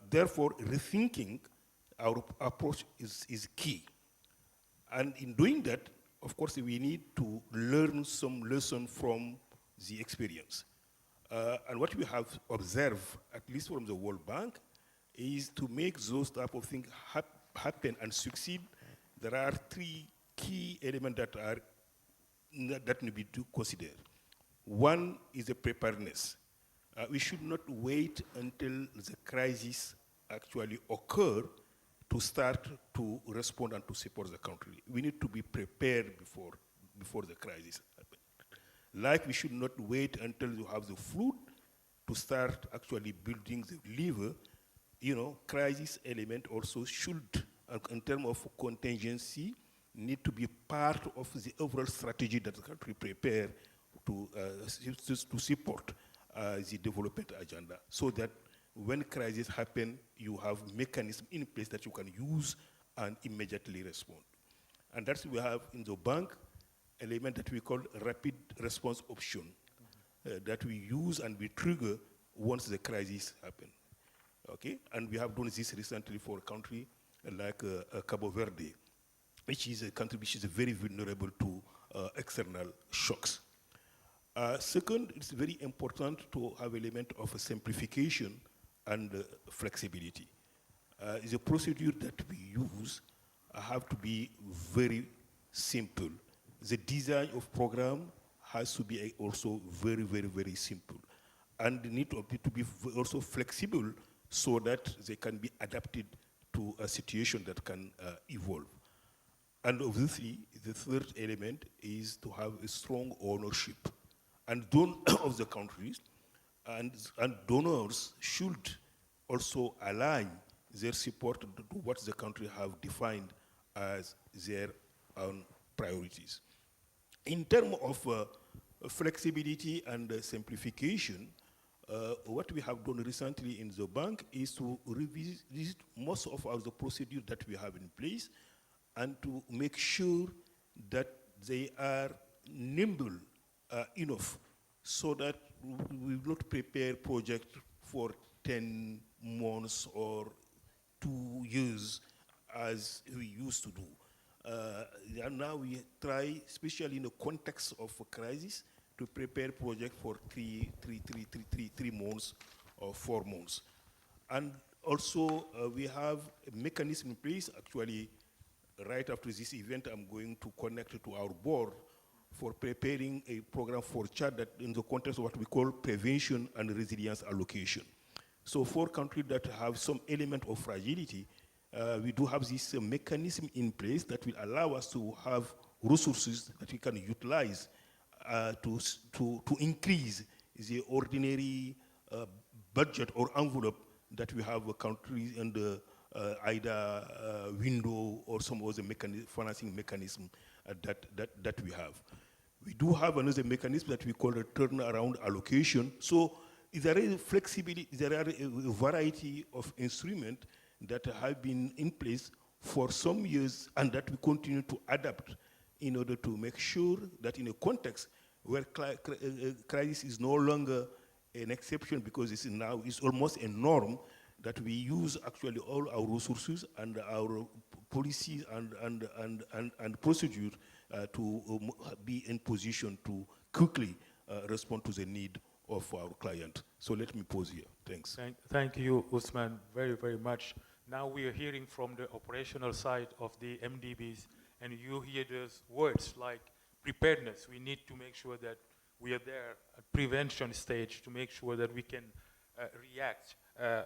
Therefore, rethinking our approach is key. And in doing that, of course, we need to learn some lesson from the experience. And what we have observed, at least from the World Bank, is to make those type of things happen and succeed. There are three key elements that need to be considered. One is the preparedness. We should not wait until the crisis actually occur to start to respond and to support the country. We need to be prepared before the crisis happens. Like we should not wait until you have the food to start actually building the liver. Crisis element also should, in terms of contingency, need to be part of the overall strategy that the country prepare to support the development agenda, so that when crises happen, you have mechanisms in place that you can use and immediately respond. And that's what we have in the bank, element that we call rapid response option, that we use and we trigger once the crisis happen. Okay, and we have done this recently for a country like Cabo Verde, which is a country which is very vulnerable to external shocks. Second, it's very important to have an element of a simplification and flexibility. The procedure that we use have to be very simple. The design of program has to be also very, very, very simple. And they need to be also flexible so that they can be adapted to a situation that can evolve. And obviously, the third element is to have a strong ownership and of the countries, and donors should also align their support to what the country have defined as their own priorities. In terms of flexibility and simplification, what we have done recently in the bank is to revisit most of the procedures that we have in place and to make sure that they are nimble enough so that we will not prepare projects for 10 months or 2 years as we used to do. And now we try, especially in the context of a crisis, to prepare projects for 3 months or 4 months. And also, we have a mechanism in place. Actually, right after this event, I'm going to connect to our board for preparing a program for Chad that in the context of what we call prevention and resilience allocation. So for countries that have some element of fragility, we do have this mechanism in place that will allow us to have resources that we can utilize to increase the ordinary budget or envelope that we have a country in the either window or some other financing mechanism that we have. We do have another mechanism that we call a turnaround allocation. So there is flexibility, there are a variety of instruments that have been in place for some years and that we continue to adapt in order to make sure that in a context where crisis is no longer an exception because it's almost a norm, that we use actually all our resources and our policies and procedures to be in position to quickly respond to the need of our client. So let me pause here. Thanks. Thank you, Usman, very, very much. Now we are hearing from the operational side of the MDBs, and you hear those words like preparedness. We need to make sure that we are there at prevention stage to make sure that we can react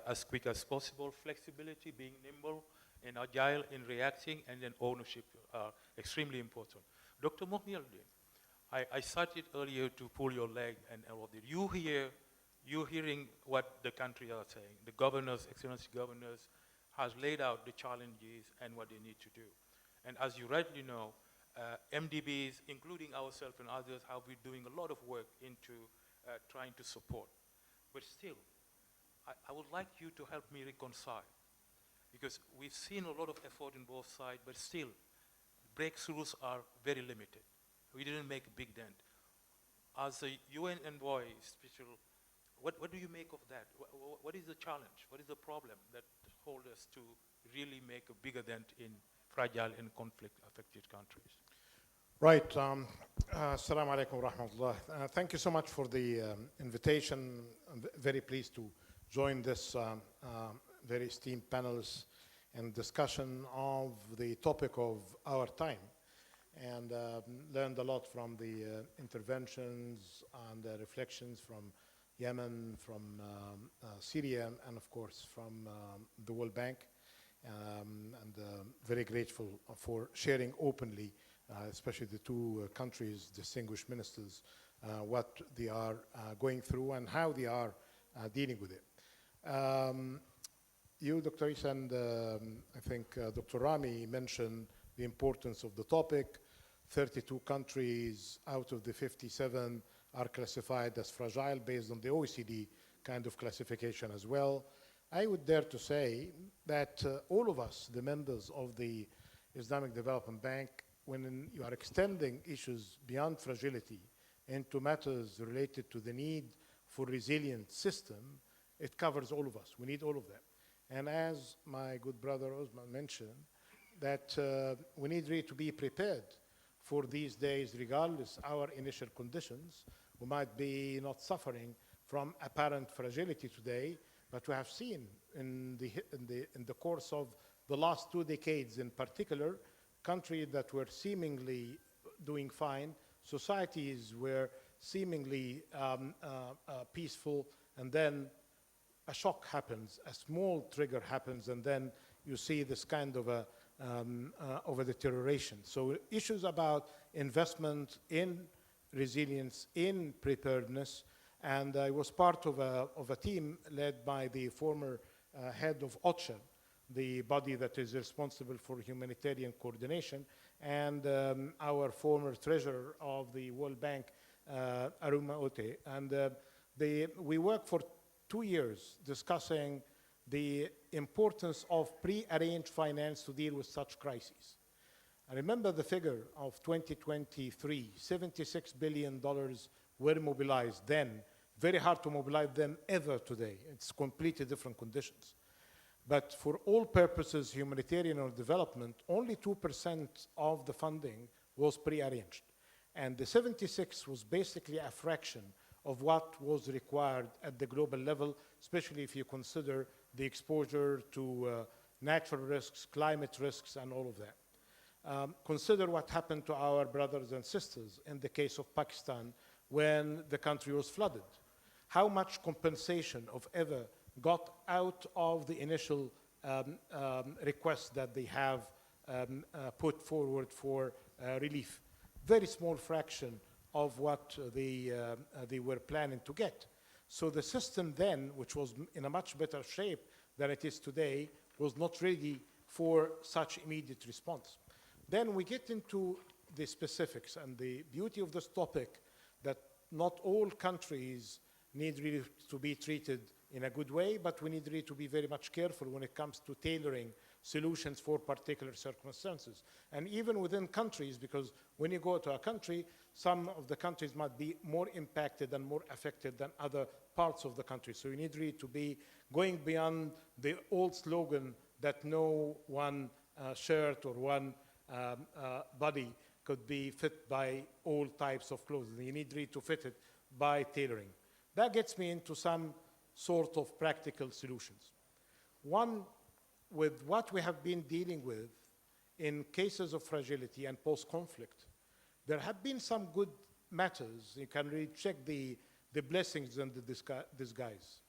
as quick as possible. Flexibility, being nimble and agile in reacting, and then ownership are extremely important. Dr. Mohnialdin, I started earlier to pull your leg and all of it. You're hearing what the country are saying. The governors, excellency governors, has laid out the challenges and what they need to do. And as you rightly know, MDBs, including ourselves and others, have been doing a lot of work into trying to support. But still, I would like you to help me reconcile, because we've seen a lot of effort on both sides, but still, breakthroughs are very limited. We didn't make a big dent. As a UN envoy special, what do you make of that? What is the challenge? What is the problem that holds us to really make a bigger dent in fragile and conflict-affected countries? Right. Assalamu alaikum wa rahmatullah. Thank you so much for the invitation. I'm very pleased to join this very esteemed panelists and discussion of the topic of our time, and learned a lot from the interventions and the reflections from Yemen, from Syria, and of course from the World Bank. And very grateful for sharing openly, especially the two countries' distinguished ministers, what they are going through and how they are dealing with it. You, Dr. Isa, and I think Dr. Rami mentioned the importance of the topic. 32 countries out of the 57 are classified as fragile based on the OECD kind of classification as well. I would dare to say that all of us, the members of the Islamic Development Bank, when you are extending issues beyond fragility into matters related to the need for resilient system, it covers all of us. We need all of them. And as my good brother Osman mentioned, that we need really to be prepared for these days, regardless our initial conditions. We might be not suffering from apparent fragility today, but we have seen in the course of the last 2 decades in particular, countries that were seemingly doing fine, societies were seemingly peaceful, and then a shock happens, a small trigger happens, and then you see this kind of a over deterioration. So issues about investment in resilience, in preparedness, and I was part of a team led by the former head of OCHA, the body that is responsible for humanitarian coordination, and our former treasurer of the World Bank, Aruma Ote. And we worked for 2 years discussing the importance of pre-arranged finance to deal with such crises. I remember the figure of 2023, $76 billion were mobilized then. Very hard to mobilize them ever today. It's completely different conditions. But for all purposes, humanitarian or development, only 2% of the funding was pre-arranged. And the 76 was basically a fraction of what was required at the global level, especially if you consider the exposure to natural risks, climate risks, and all of that. Consider what happened to our brothers and sisters in the case of Pakistan when the country was flooded. How much compensation of ever got out of the initial request that they have put forward for relief? Very small fraction of what they were planning to get. So the system then, which was in a much better shape than it is today, was not ready for such immediate response. Then we get into the specifics, and the beauty of this topic that not all countries need really to be treated in a good way, but we need really to be very much careful when it comes to tailoring solutions for particular circumstances. And even within countries, because when you go to a country, some of the countries might be more impacted and more affected than other parts of the country. So you need really to be going beyond the old slogan that no one shirt or one body could be fit by all types of clothing. You need really to fit it by tailoring. That gets me into some sort of practical solutions. One, with what we have been dealing with in cases of fragility and post-conflict, there have been some good matters. You can really check the blessings and the disguise.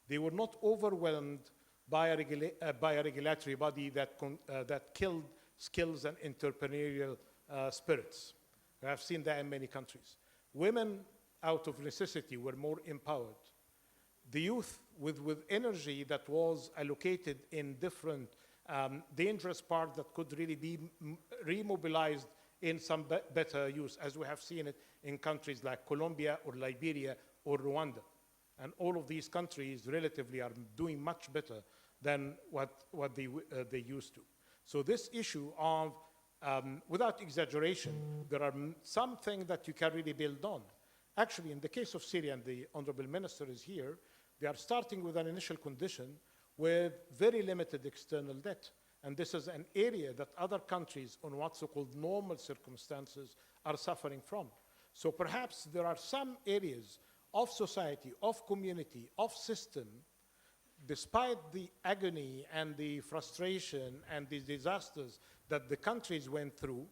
They were not overwhelmed by a regulatory body that killed skills and entrepreneurial spirits. We have seen that in many countries. Women, out of necessity, were more empowered. The youth, with energy that was allocated in different dangerous parts that could really be remobilized in some better use, as we have seen it in countries like Colombia or Liberia or Rwanda. And all of these countries relatively are doing much better than what they used to. So this issue of, without exaggeration, there are some things that you can really build on. Actually, in the case of Syria, and the Honorable Minister is here, they are starting with an initial condition with very limited external debt. And this is an area that other countries on what's so-called normal circumstances are suffering from. So perhaps there are some areas of society, of community, of system, despite the agony and the frustration and the disasters that the countries went through,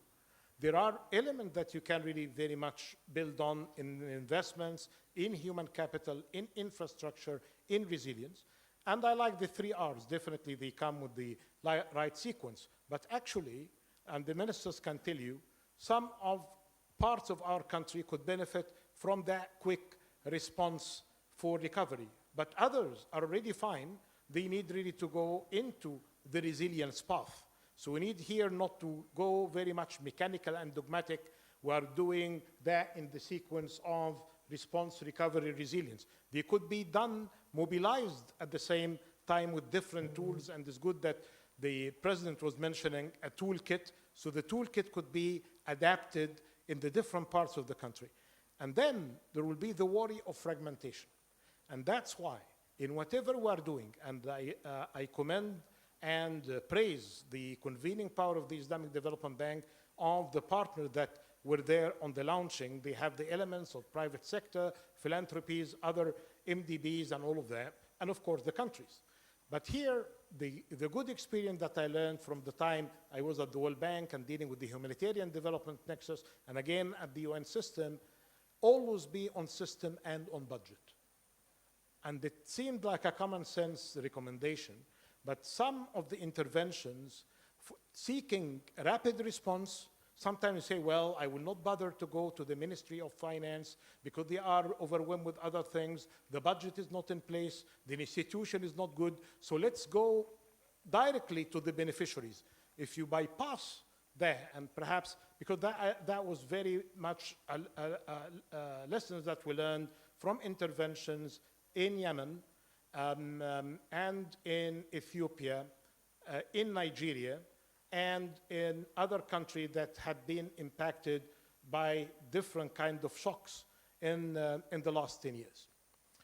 there are elements that you can really very much build on in investments, in human capital, in infrastructure, in resilience. And I like the 3 Rs. Definitely they come with the right sequence. But actually, and the ministers can tell you, some of parts of our country could benefit from that quick response for recovery. But others are already fine. They need really to go into the resilience path. So we need here not to go very much mechanical and dogmatic. We are doing that in the sequence of response, recovery, resilience. They could be done, mobilized at the same time with different tools, and it's good that the President was mentioning a toolkit. So the toolkit could be adapted in the different parts of the country. And then there will be the worry of fragmentation. And that's why, in whatever we are doing, and I commend and praise the convening power of the Islamic Development Bank, of the partner that were there on the launching. They have the elements of private sector, philanthropies, other MDBs, and all of that, and of course the countries. But here, the good experience that I learned from the time I was at the World Bank and dealing with the humanitarian development nexus, and again at the UN system, always be on system and on budget. And it seemed like a common sense recommendation, but some of the interventions seeking rapid response. Sometimes you say, well, I will not bother to go to the Ministry of Finance because they are overwhelmed with other things. The budget is not in place. The institution is not good. So let's go directly to the beneficiaries. If you bypass that, and perhaps, because that was very much lessons that we learned from interventions in Yemen and in Ethiopia, in Nigeria, and in other countries that had been impacted by different kind of shocks in the last 10 years.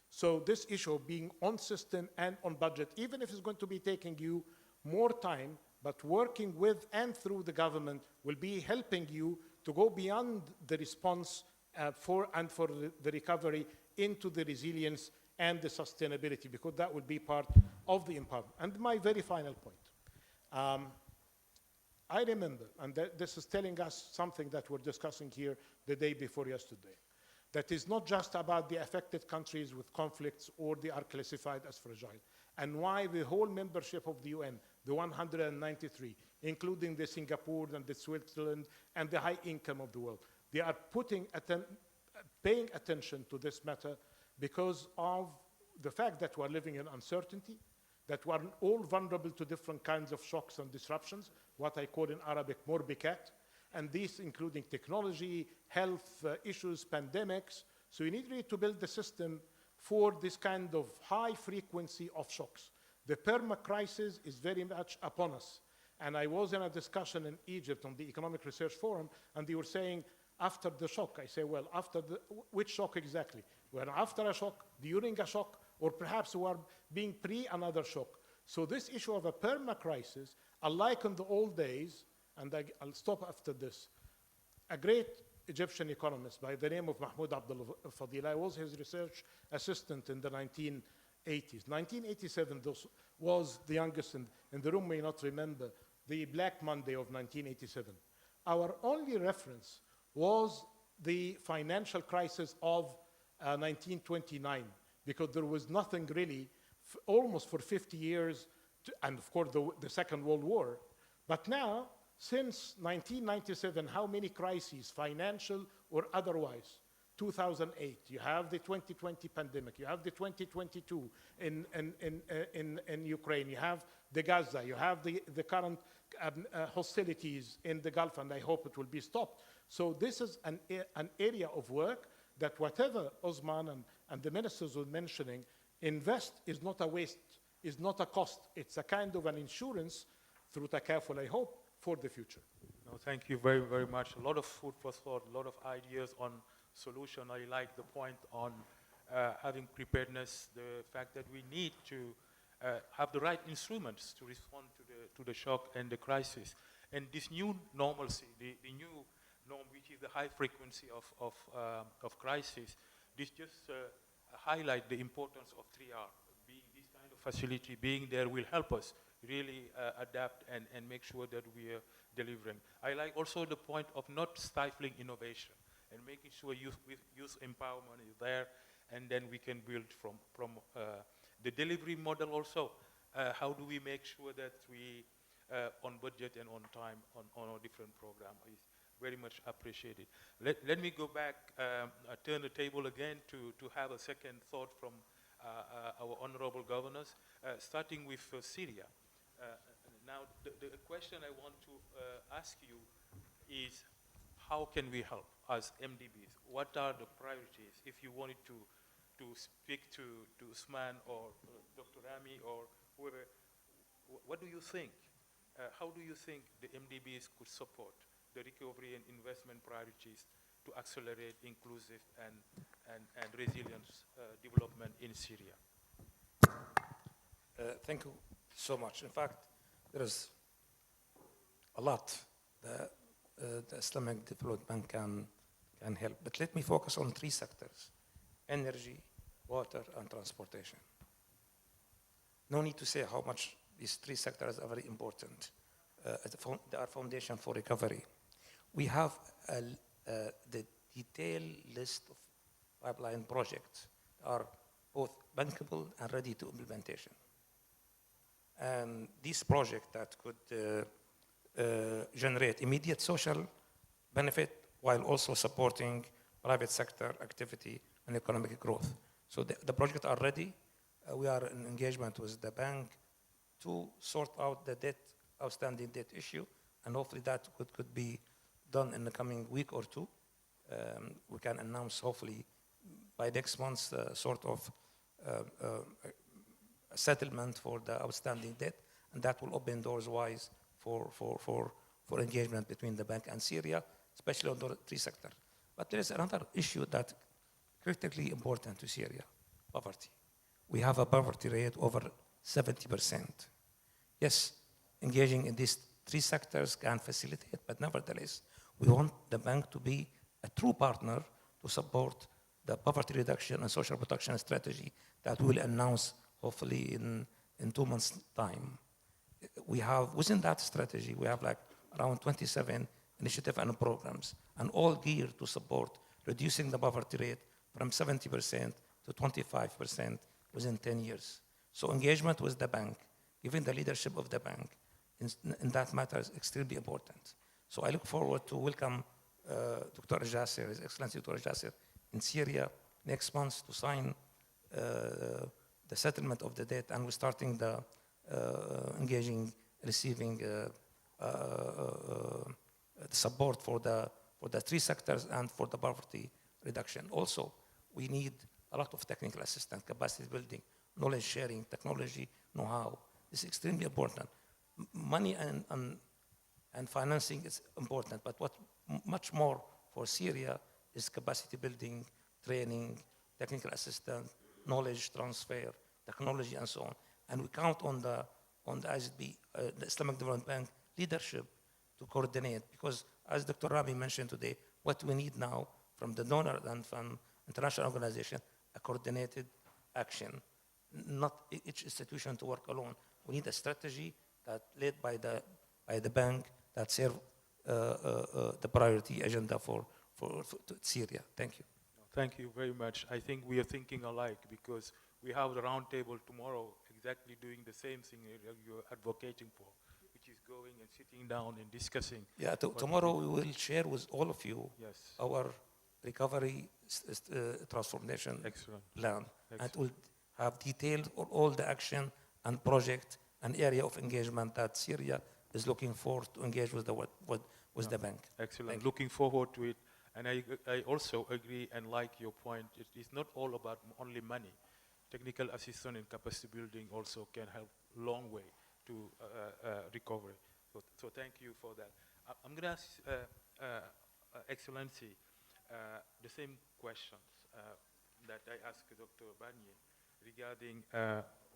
So this issue of being on system and on budget, even if it's going to be taking you more time, but working with and through the government will be helping you to go beyond the response for the recovery into the resilience and the sustainability, because that will be part of the empowerment. And my very final point. I remember, and this is telling us something that we're discussing here the day before yesterday, that is not just about the affected countries with conflicts or they are classified as fragile, and why the whole membership of the UN, the 193, including the Singapore and the Switzerland and the high income of the world, they are paying attention to this matter because of the fact that we're living in uncertainty, that we're all vulnerable to different kinds of shocks and disruptions, what I call in Arabic morbikat, and these including technology, health issues, pandemics. So you need really to build the system for this kind of high frequency of shocks. The perma-crisis is very much upon us. And I was in a discussion in Egypt on the Economic Research Forum, and they were saying, after the shock, I say, well, which shock exactly? We're after a shock, during a shock, or perhaps we are being pre another shock. So this issue of a perma-crisis, unlike in the old days, and I'll stop after this, a great Egyptian economist by the name of Mahmoud Abdul Fadil, I was his research assistant in the 1980s. 1987 was the youngest in the room may not remember, the Black Monday of 1987. Our only reference was the financial crisis of 1929, because there was nothing really, almost for 50 years, and of course the Second World War. But now, since 1997, how many crises, financial or otherwise? 2008, you have the 2020 pandemic, you have the 2022 in Ukraine, you have the Gaza, you have the current hostilities in the Gulf, and I hope it will be stopped. So this is an area of work that whatever Osman and the ministers were mentioning, invest is not a waste, is not a cost. It's a kind of an insurance through Takaful, I hope, for the future. No, thank you very, very much. A lot of food for thought, a lot of ideas on solution. I like the point on having preparedness, the fact that we need to have the right instruments to respond to the shock and the crisis. And this new normalcy, the new norm, which is the high frequency of crisis, this just highlight the importance of 3R. This kind of facility being there will help us really adapt and make sure that we are delivering. I like also the point of not stifling innovation and making sure youth empowerment is there, and then we can build from the delivery model also. How do we make sure that we on budget and on time on our different program is very much appreciated. Let me go back, turn the table again to have a second thought from our honorable governors, starting with Syria. Now, the question I want to ask you is, how can we help as MDBs? What are the priorities? If you wanted to speak to Usman or Dr. Rami or whoever, what do you think? How do you think the MDBs could support the recovery and investment priorities to accelerate inclusive and resilience development in Syria? Thank you so much. In fact, there is a lot that the Islamic development can help. But let me focus on 3 sectors: energy, water, and transportation. No need to say how much these 3 sectors are very important. They are foundation for recovery. We have the detailed list of pipeline projects that are both bankable and ready to implementation. And these projects that could generate immediate social benefit while also supporting private sector activity and economic growth. So the projects are ready. We are in engagement with the bank to sort out the outstanding debt issue, and hopefully that could be done in the coming week or two. We can announce hopefully by next month sort of a settlement for the outstanding debt, and that will open doors wise for engagement between the bank and Syria, especially on the three sector. But there is another issue that critically important to Syria, poverty. We have a poverty rate over 70%. Yes, engaging in these three sectors can facilitate, but nevertheless, we want the bank to be a true partner to support the poverty reduction and social protection strategy that we'll announce hopefully in 2 months' time. We have, within that strategy, we have like around 27 initiatives and programs, and all geared to support reducing the poverty rate from 70% to 25% within 10 years. So engagement with the bank, given the leadership of the bank in that matter is extremely important. So I look forward to welcome Dr. Jasser, His Excellency Dr. Jasser, in Syria next month to sign the settlement of the debt, and we're starting the engaging, receiving the support for the three sectors and for the poverty reduction. Also, we need a lot of technical assistance, capacity building, knowledge sharing, technology, know-how. This is extremely important. Money and financing is important, but what much more for Syria is capacity building, training, technical assistance, knowledge transfer, technology, and so on. And we count on the IsDB, the Islamic Development Bank leadership to coordinate, because as Dr. Rami mentioned today, what we need now from the donor and from international organization, a coordinated action, not each institution to work alone. We need a strategy that led by the bank that serve the priority agenda for Syria. Thank you. Thank you very much. I think we are thinking alike, because we have the round table tomorrow exactly doing the same thing you're advocating for, which is going and sitting down and discussing. Yeah, tomorrow we will share with all of you our recovery transformation plan. And it will have detailed all the action and project and area of engagement that Syria is looking for to engage with the bank. Excellent. Looking forward to it. And I also agree and like your point. It is not all about only money. Technical assistance and capacity building also can help a long way to recovery. So thank you for that. I'm going to ask Excellency the same questions that I asked Dr. Barnier regarding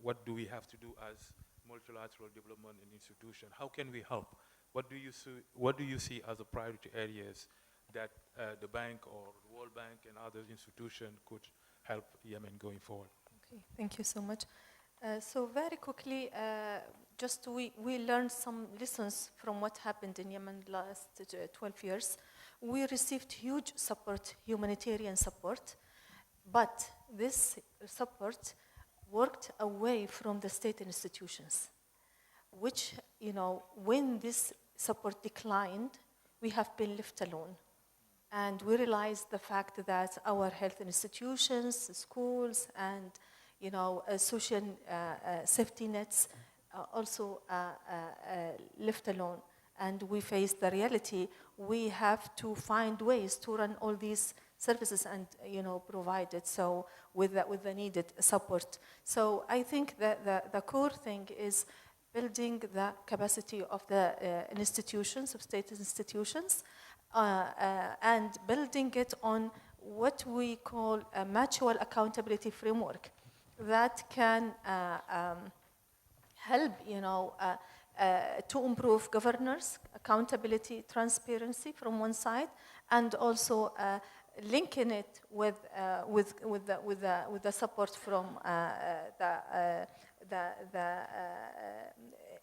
what do we have to do as multilateral development and institution. How can we help? What do you see as the priority areas that the bank or the World Bank and other institutions could help Yemen going forward? Okay, thank you so much. So very quickly, we learned some lessons from what happened in Yemen last 12 years. We received huge support, humanitarian support, but this support worked away from the state institutions, which, when this support declined, we have been left alone. And we realized the fact that our health institutions, schools, and social safety nets also left alone. And we faced the reality. We have to find ways to run all these services and provide it with the needed support. So I think that the core thing is building the capacity of the institutions, of state institutions, and building it on what we call a mutual accountability framework that can help, to improve governance, accountability, transparency from one side, and also linking it with the support from the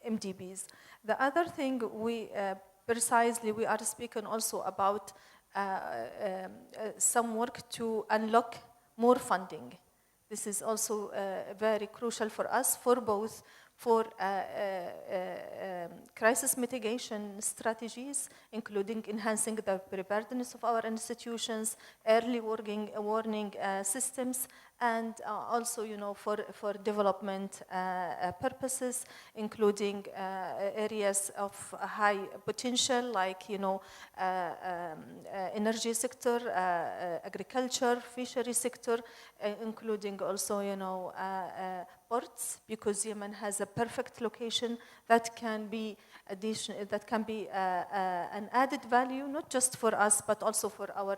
MDBs. The other thing we are speaking also about some work to unlock more funding. This is also very crucial for us, for both for crisis mitigation strategies, including enhancing the preparedness of our institutions, early warning systems, and also, for development purposes, including areas of high potential, like, energy sector, agriculture, fishery sector, including also, ports, because Yemen has a perfect location that can be an added value, not just for us, but also for our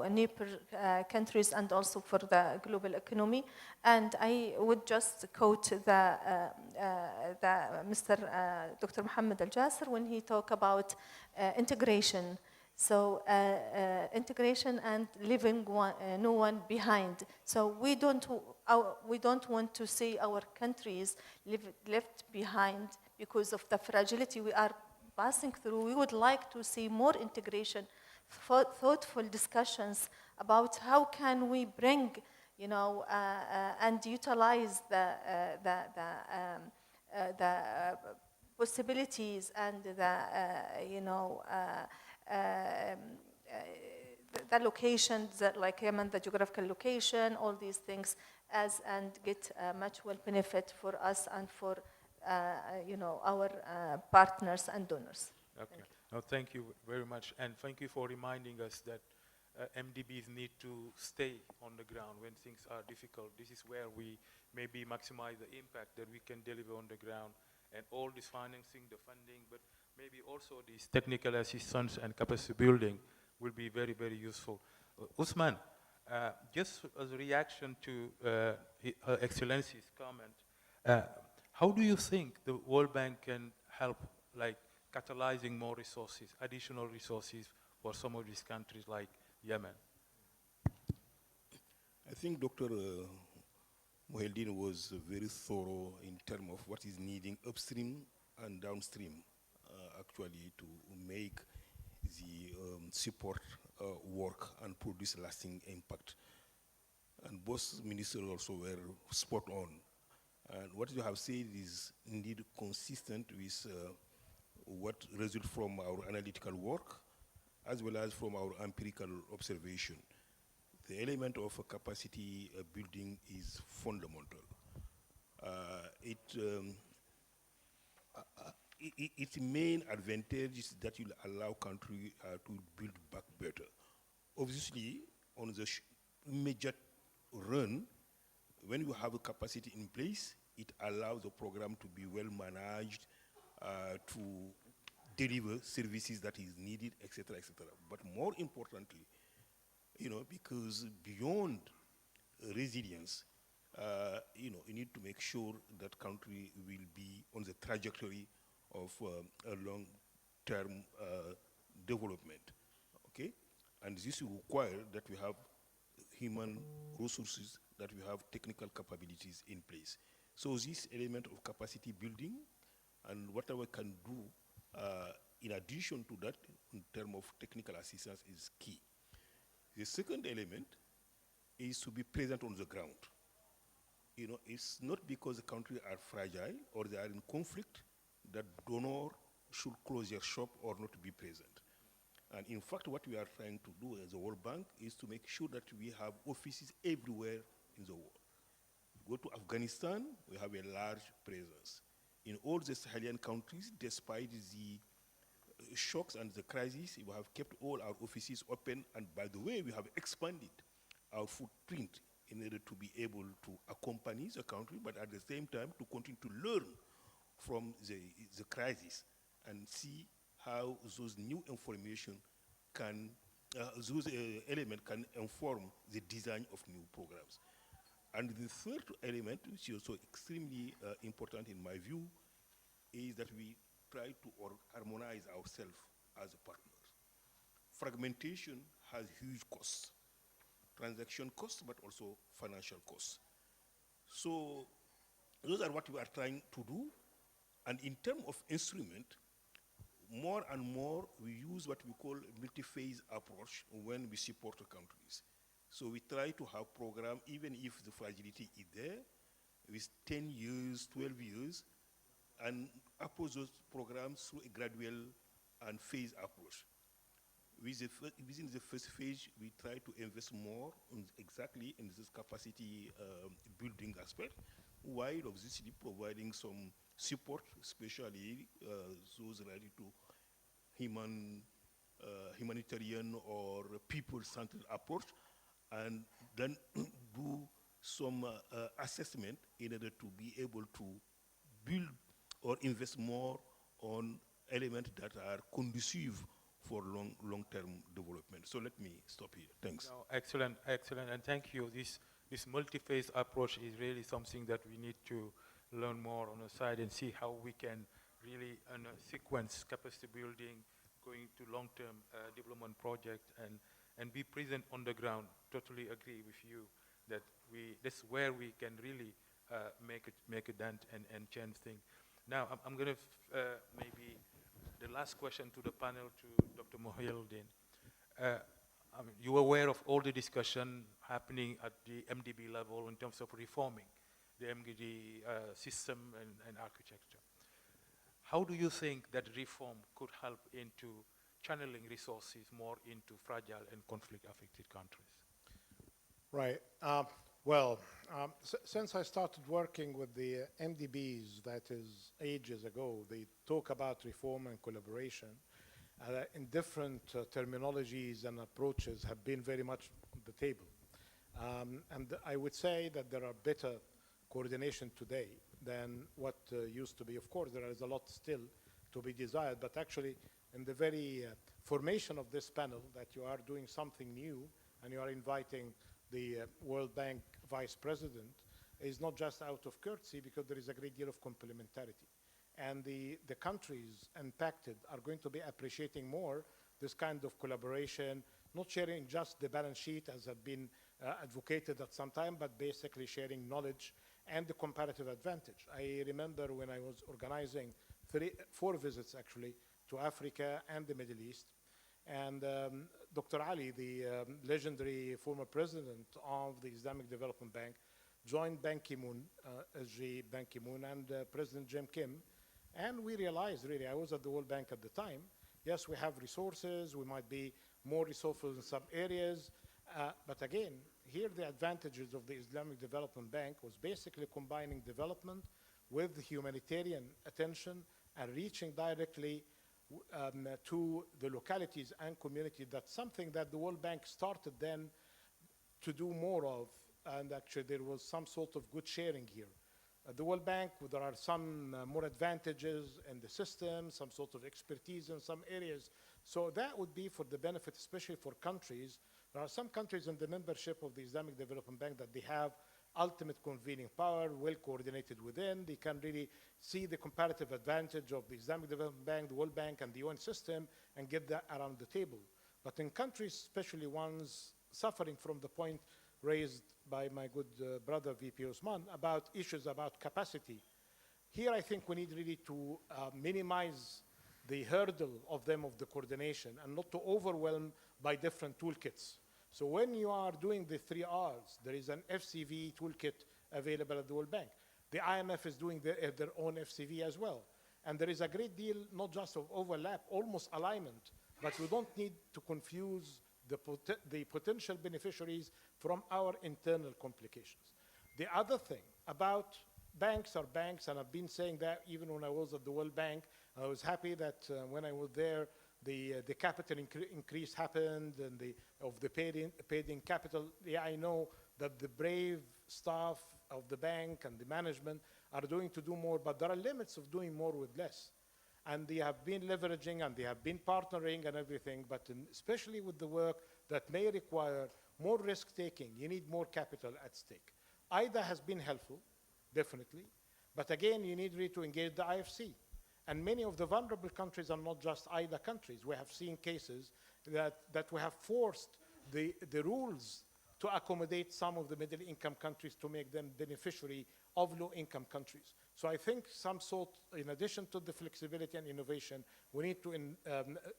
neighbor countries, and also for the global economy. And I would just quote Mr. Dr. Mohammed Al-Jasser when he talked about integration. So integration and leaving no one behind. So we don't want to see our countries left behind because of the fragility we are passing through. We would like to see more integration, thoughtful discussions about how can we bring, and utilize the possibilities and the locations, like Yemen, the geographical location, all these things, and get much well benefit for us and for our partners and donors. Okay. No, thank you very much, and thank you for reminding us that MDBs need to stay on the ground when things are difficult. This is where we maybe maximize the impact that we can deliver on the ground, and all this financing, the funding, but maybe also this technical assistance and capacity building will be very, very useful. Usman, just as a reaction to Her Excellency's comment, how do you think the World Bank can help, like, catalyzing more resources, additional resources for some of these countries like Yemen? I think Dr. Moheldin was very thorough in terms of what is needing upstream and downstream, actually, to make the support work and produce lasting impact. And both ministers also were spot on. And what you have said is indeed consistent with what results from our analytical work, as well as from our empirical observation. The element of capacity building is fundamental. Its main advantage is that it will allow country to build back better. Obviously, on the immediate run, when you have a capacity in place, it allows the program to be well managed, to deliver services that is needed, etc., etc. But more importantly, because beyond resilience, you need to make sure that country will be on the trajectory of a long-term development, okay? And this will require that we have human resources, that we have technical capabilities in place. So this element of capacity building and whatever we can do in addition to that in terms of technical assistance is key. The second element is to be present on the ground. It's not because the countries are fragile or they are in conflict that donor should close their shop or not be present. And in fact, what we are trying to do as a World Bank is to make sure that we have offices everywhere in the world. Go to Afghanistan, we have a large presence. In all the Sahelian countries, despite the shocks and the crisis, we have kept all our offices open, and by the way, we have expanded our footprint in order to be able to accompany the country, but at the same time to continue to learn from the crisis and see how those new information can, those elements can inform the design of new programs. And the third element, which is also extremely important in my view, is that we try to harmonize ourselves as partners. Fragmentation has huge costs, transaction costs, but also financial costs. So those are what we are trying to do. And in terms of instrument, more and more we use what we call multi-phase approach when we support the countries. So we try to have program, even if the fragility is there, with 10 years, 12 years, and approach those programs through a gradual and phased approach. Within the first phase, we try to invest more exactly in this capacity building aspect, while obviously providing some support, especially those related to humanitarian or people-centered approach, and then do some assessment in order to be able to build or invest more on elements that are conducive for long-term development. So let me stop here. Thanks. No, excellent, excellent, and thank you. This multi-phase approach is really something that we need to learn more on the side and see how we can really sequence capacity building, going to long-term development project, and be present on the ground. Totally agree with you that that's where we can really make a dent and change things. Now, I'm going to maybe the last question to the panel to Dr. Mohieldin. I mean, you're aware of all the discussion happening at the MDB level in terms of reforming the MDB system and architecture. How do you think that reform could help into channeling resources more into fragile and conflict-affected countries? Right. Since I started working with the MDBs, that is ages ago, they talk about reform and collaboration in different terminologies and approaches have been very much on the table. And I would say that there are better coordination today than what used to be. Of course, there is a lot still to be desired, but actually in the very formation of this panel that you are doing something new and you are inviting the World Bank Vice President is not just out of courtesy, because there is a great deal of complementarity. And the countries impacted are going to be appreciating more this kind of collaboration, not sharing just the balance sheet as had been advocated at some time, but basically sharing knowledge and the comparative advantage. I remember when I was organizing 4 visits actually to Africa and the Middle East, and Dr. Ali, the legendary former president of the Islamic Development Bank, joined Ban Ki-moon, SG Ban Ki-moon, and President Jim Kim, and we realized, really, I was at the World Bank at the time, yes, we have resources, we might be more resourceful in some areas, but again, here the advantages of the Islamic Development Bank was basically combining development with humanitarian attention and reaching directly to the localities and community. That's something that the World Bank started then to do more of, and actually there was some sort of good sharing here. At the World Bank, there are some more advantages in the system, some sort of expertise in some areas. So that would be for the benefit, especially for countries. There are some countries in the membership of the Islamic Development Bank that they have ultimate convening power, well coordinated within. They can really see the comparative advantage of the Islamic Development Bank, the World Bank, and the UN system and get that around the table. But in countries, especially ones suffering from the point raised by my good brother VP Osman about issues about capacity, here I think we need really to minimize the hurdle of them of the coordination and not to overwhelm by different toolkits. So when you are doing the 3 Rs, there is an FCV toolkit available at the World Bank. The IMF is doing their own FCV as well. And there is a great deal, not just of overlap, almost alignment, but we don't need to confuse the potential beneficiaries from our internal complications. The other thing about banks are banks, and I've been saying that even when I was at the World Bank. I was happy that when I was there, the capital increase happened and of the paid-in capital. Yeah, I know that the brave staff of the bank and the management are doing to do more, but there are limits of doing more with less. And they have been leveraging and they have been partnering and everything, but especially with the work that may require more risk-taking, you need more capital at stake. IDA has been helpful, definitely, but again, you need really to engage the IFC. And many of the vulnerable countries are not just IDA countries. We have seen cases that we have forced the rules to accommodate some of the middle-income countries to make them beneficiary of low-income countries. So I think some sort, in addition to the flexibility and innovation, we need to,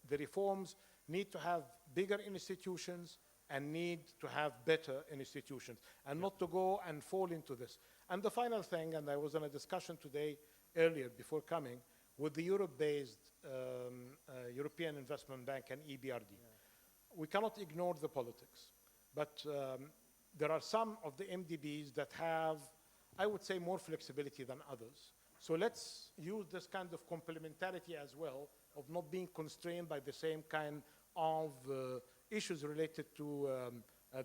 the reforms need to have bigger institutions and need to have better institutions, and not to go and fall into this. And the final thing, and I was in a discussion today earlier before coming with the Europe-based European Investment Bank and EBRD. We cannot ignore the politics, but there are some of the MDBs that have, I would say, more flexibility than others. So let's use this kind of complementarity as well, of not being constrained by the same kind of issues related to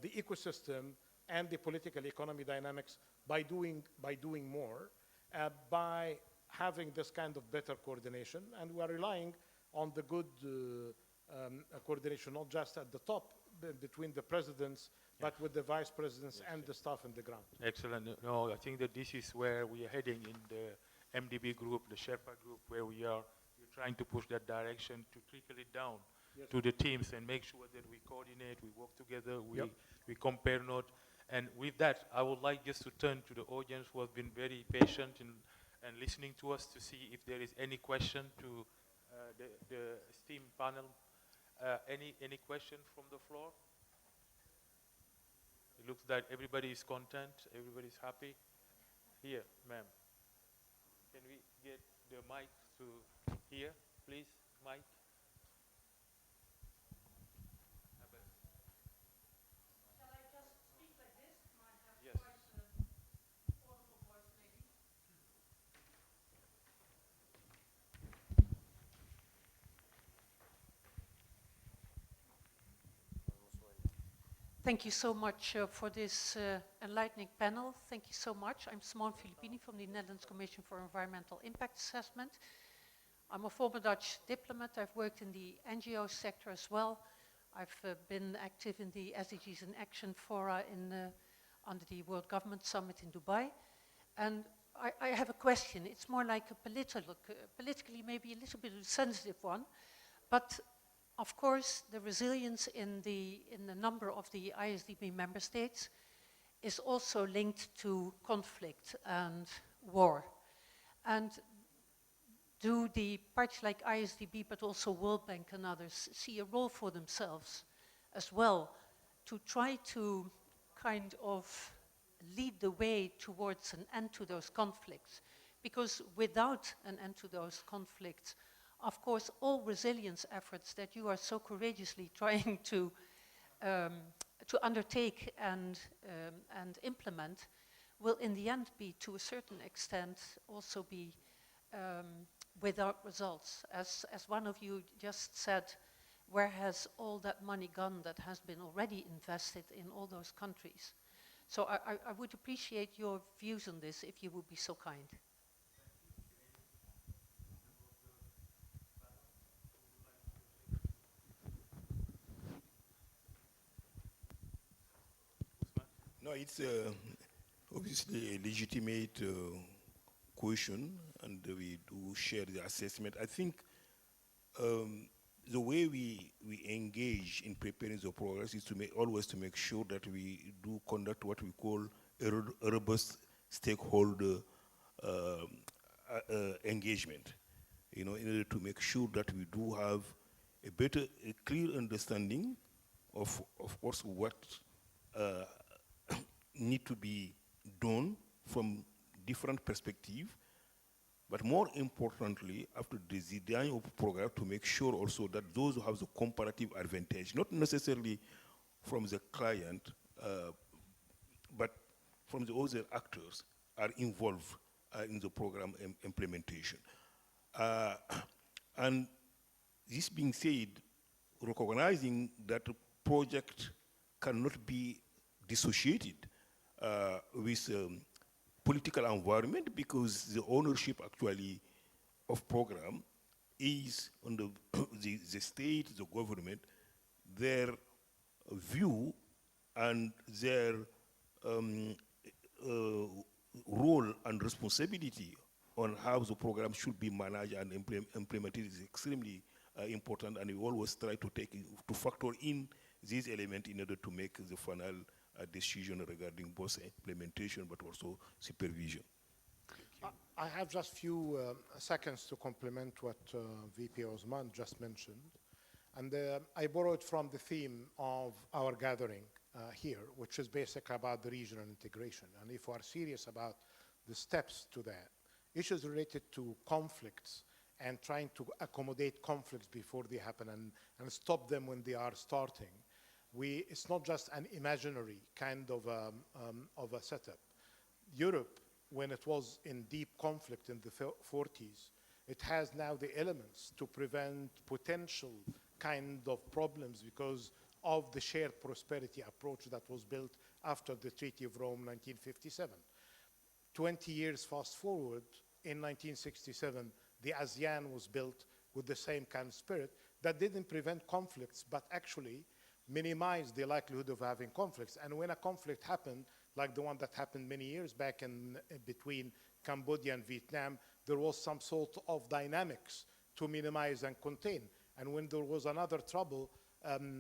the ecosystem and the political economy dynamics by doing more, by having this kind of better coordination. And we are relying on the good coordination, not just at the top between the presidents, but with the vice presidents and the staff on the ground. Excellent. No, I think that this is where we are heading in the MDB group, the Sherpa group, where we're trying to push that direction to trickle it down to the teams and make sure that we coordinate, we work together, we compare notes. And with that, I would like just to turn to the audience who have been very patient and listening to us to see if there is any question to the esteemed panel. Any question from the floor? It looks like everybody is content, everybody is happy. Here, ma'am. Can we get the mic to here, please, Mike? Shall I just speak like this? I have Yes. quite audible voice, maybe. Thank you so much for this enlightening panel. Thank you so much. I'm Simone Filippini from the Netherlands Commission for Environmental Impact Assessment. I'm a former Dutch diplomat. I've worked in the NGO sector as well. I've been active in the SDGs in Action Fora under the World Government Summit in Dubai. And I have a question. It's more like a politically maybe a little bit of a sensitive one, but of course, the resilience in the number of the ISDB member states is also linked to conflict and war. And do the parties like ISDB, but also World Bank and others, see a role for themselves as well to try to kind of lead the way towards an end to those conflicts? Because without an end to those conflicts, of course, all resilience efforts that you are so courageously trying to undertake and implement will in the end be, to a certain extent, also be without results. As one of you just said, where has all that money gone that has been already invested in all those countries? So I would appreciate your views on this if you would be so kind. No, it's obviously a legitimate question, and we do share the assessment. I think the way we engage in preparing the progress is to always to make sure that we do conduct what we call a robust stakeholder engagement, in order to make sure that we do have a clear understanding of course, what need to be done from different perspectives, but more importantly, after the design of the program, to make sure also that those who have the comparative advantage, not necessarily from the client, but from the other actors, are involved in the program implementation. And this being said, recognizing that the project cannot be dissociated with political environment, because the ownership actually of program is on the state, the government, their view and their role and responsibility on how the program should be managed and implemented is extremely important, and we always try to factor in these elements in order to make the final decision regarding both implementation but also supervision. I have just a few seconds to complement what VP Osman just mentioned. And I borrowed from the theme of our gathering here, which is basically about the regional integration. And if we are serious about the steps to that, issues related to conflicts and trying to accommodate conflicts before they happen and stop them when they are starting. It's not just an imaginary kind of a setup. Europe, when it was in deep conflict in the 40s, it has now the elements to prevent potential kind of problems because of the shared prosperity approach that was built after the Treaty of Rome 1957. 20 years fast forward, in 1967, the ASEAN was built with the same kind of spirit that didn't prevent conflicts, but actually minimized the likelihood of having conflicts. And when a conflict happened, like the one that happened many years back in between Cambodia and Vietnam, there was some sort of dynamics to minimize and contain. And when there was another trouble,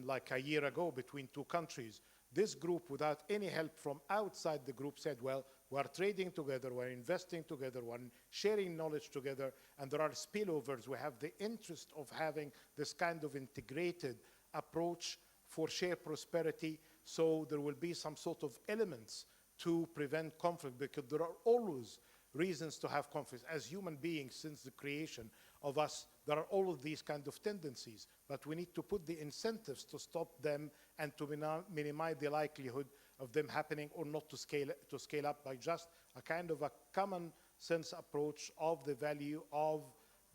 like a year ago between two countries, this group, without any help from outside the group, said, well, we're trading together, we're investing together, we're sharing knowledge together, and there are spillovers. We have the interest of having this kind of integrated approach for shared prosperity, so there will be some sort of elements to prevent conflict, because there are always reasons to have conflicts. As human beings, since the creation of us, there are all of these kind of tendencies, but we need to put the incentives to stop them and to minimize the likelihood of them happening, or not to scale up by just a kind of a common sense approach of the value of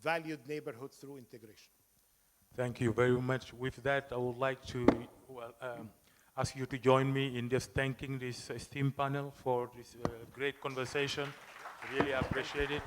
valued neighborhood through integration. Thank you very much. With that, I would like to ask you to join me in just thanking this esteemed panel for this great conversation. Really appreciate it.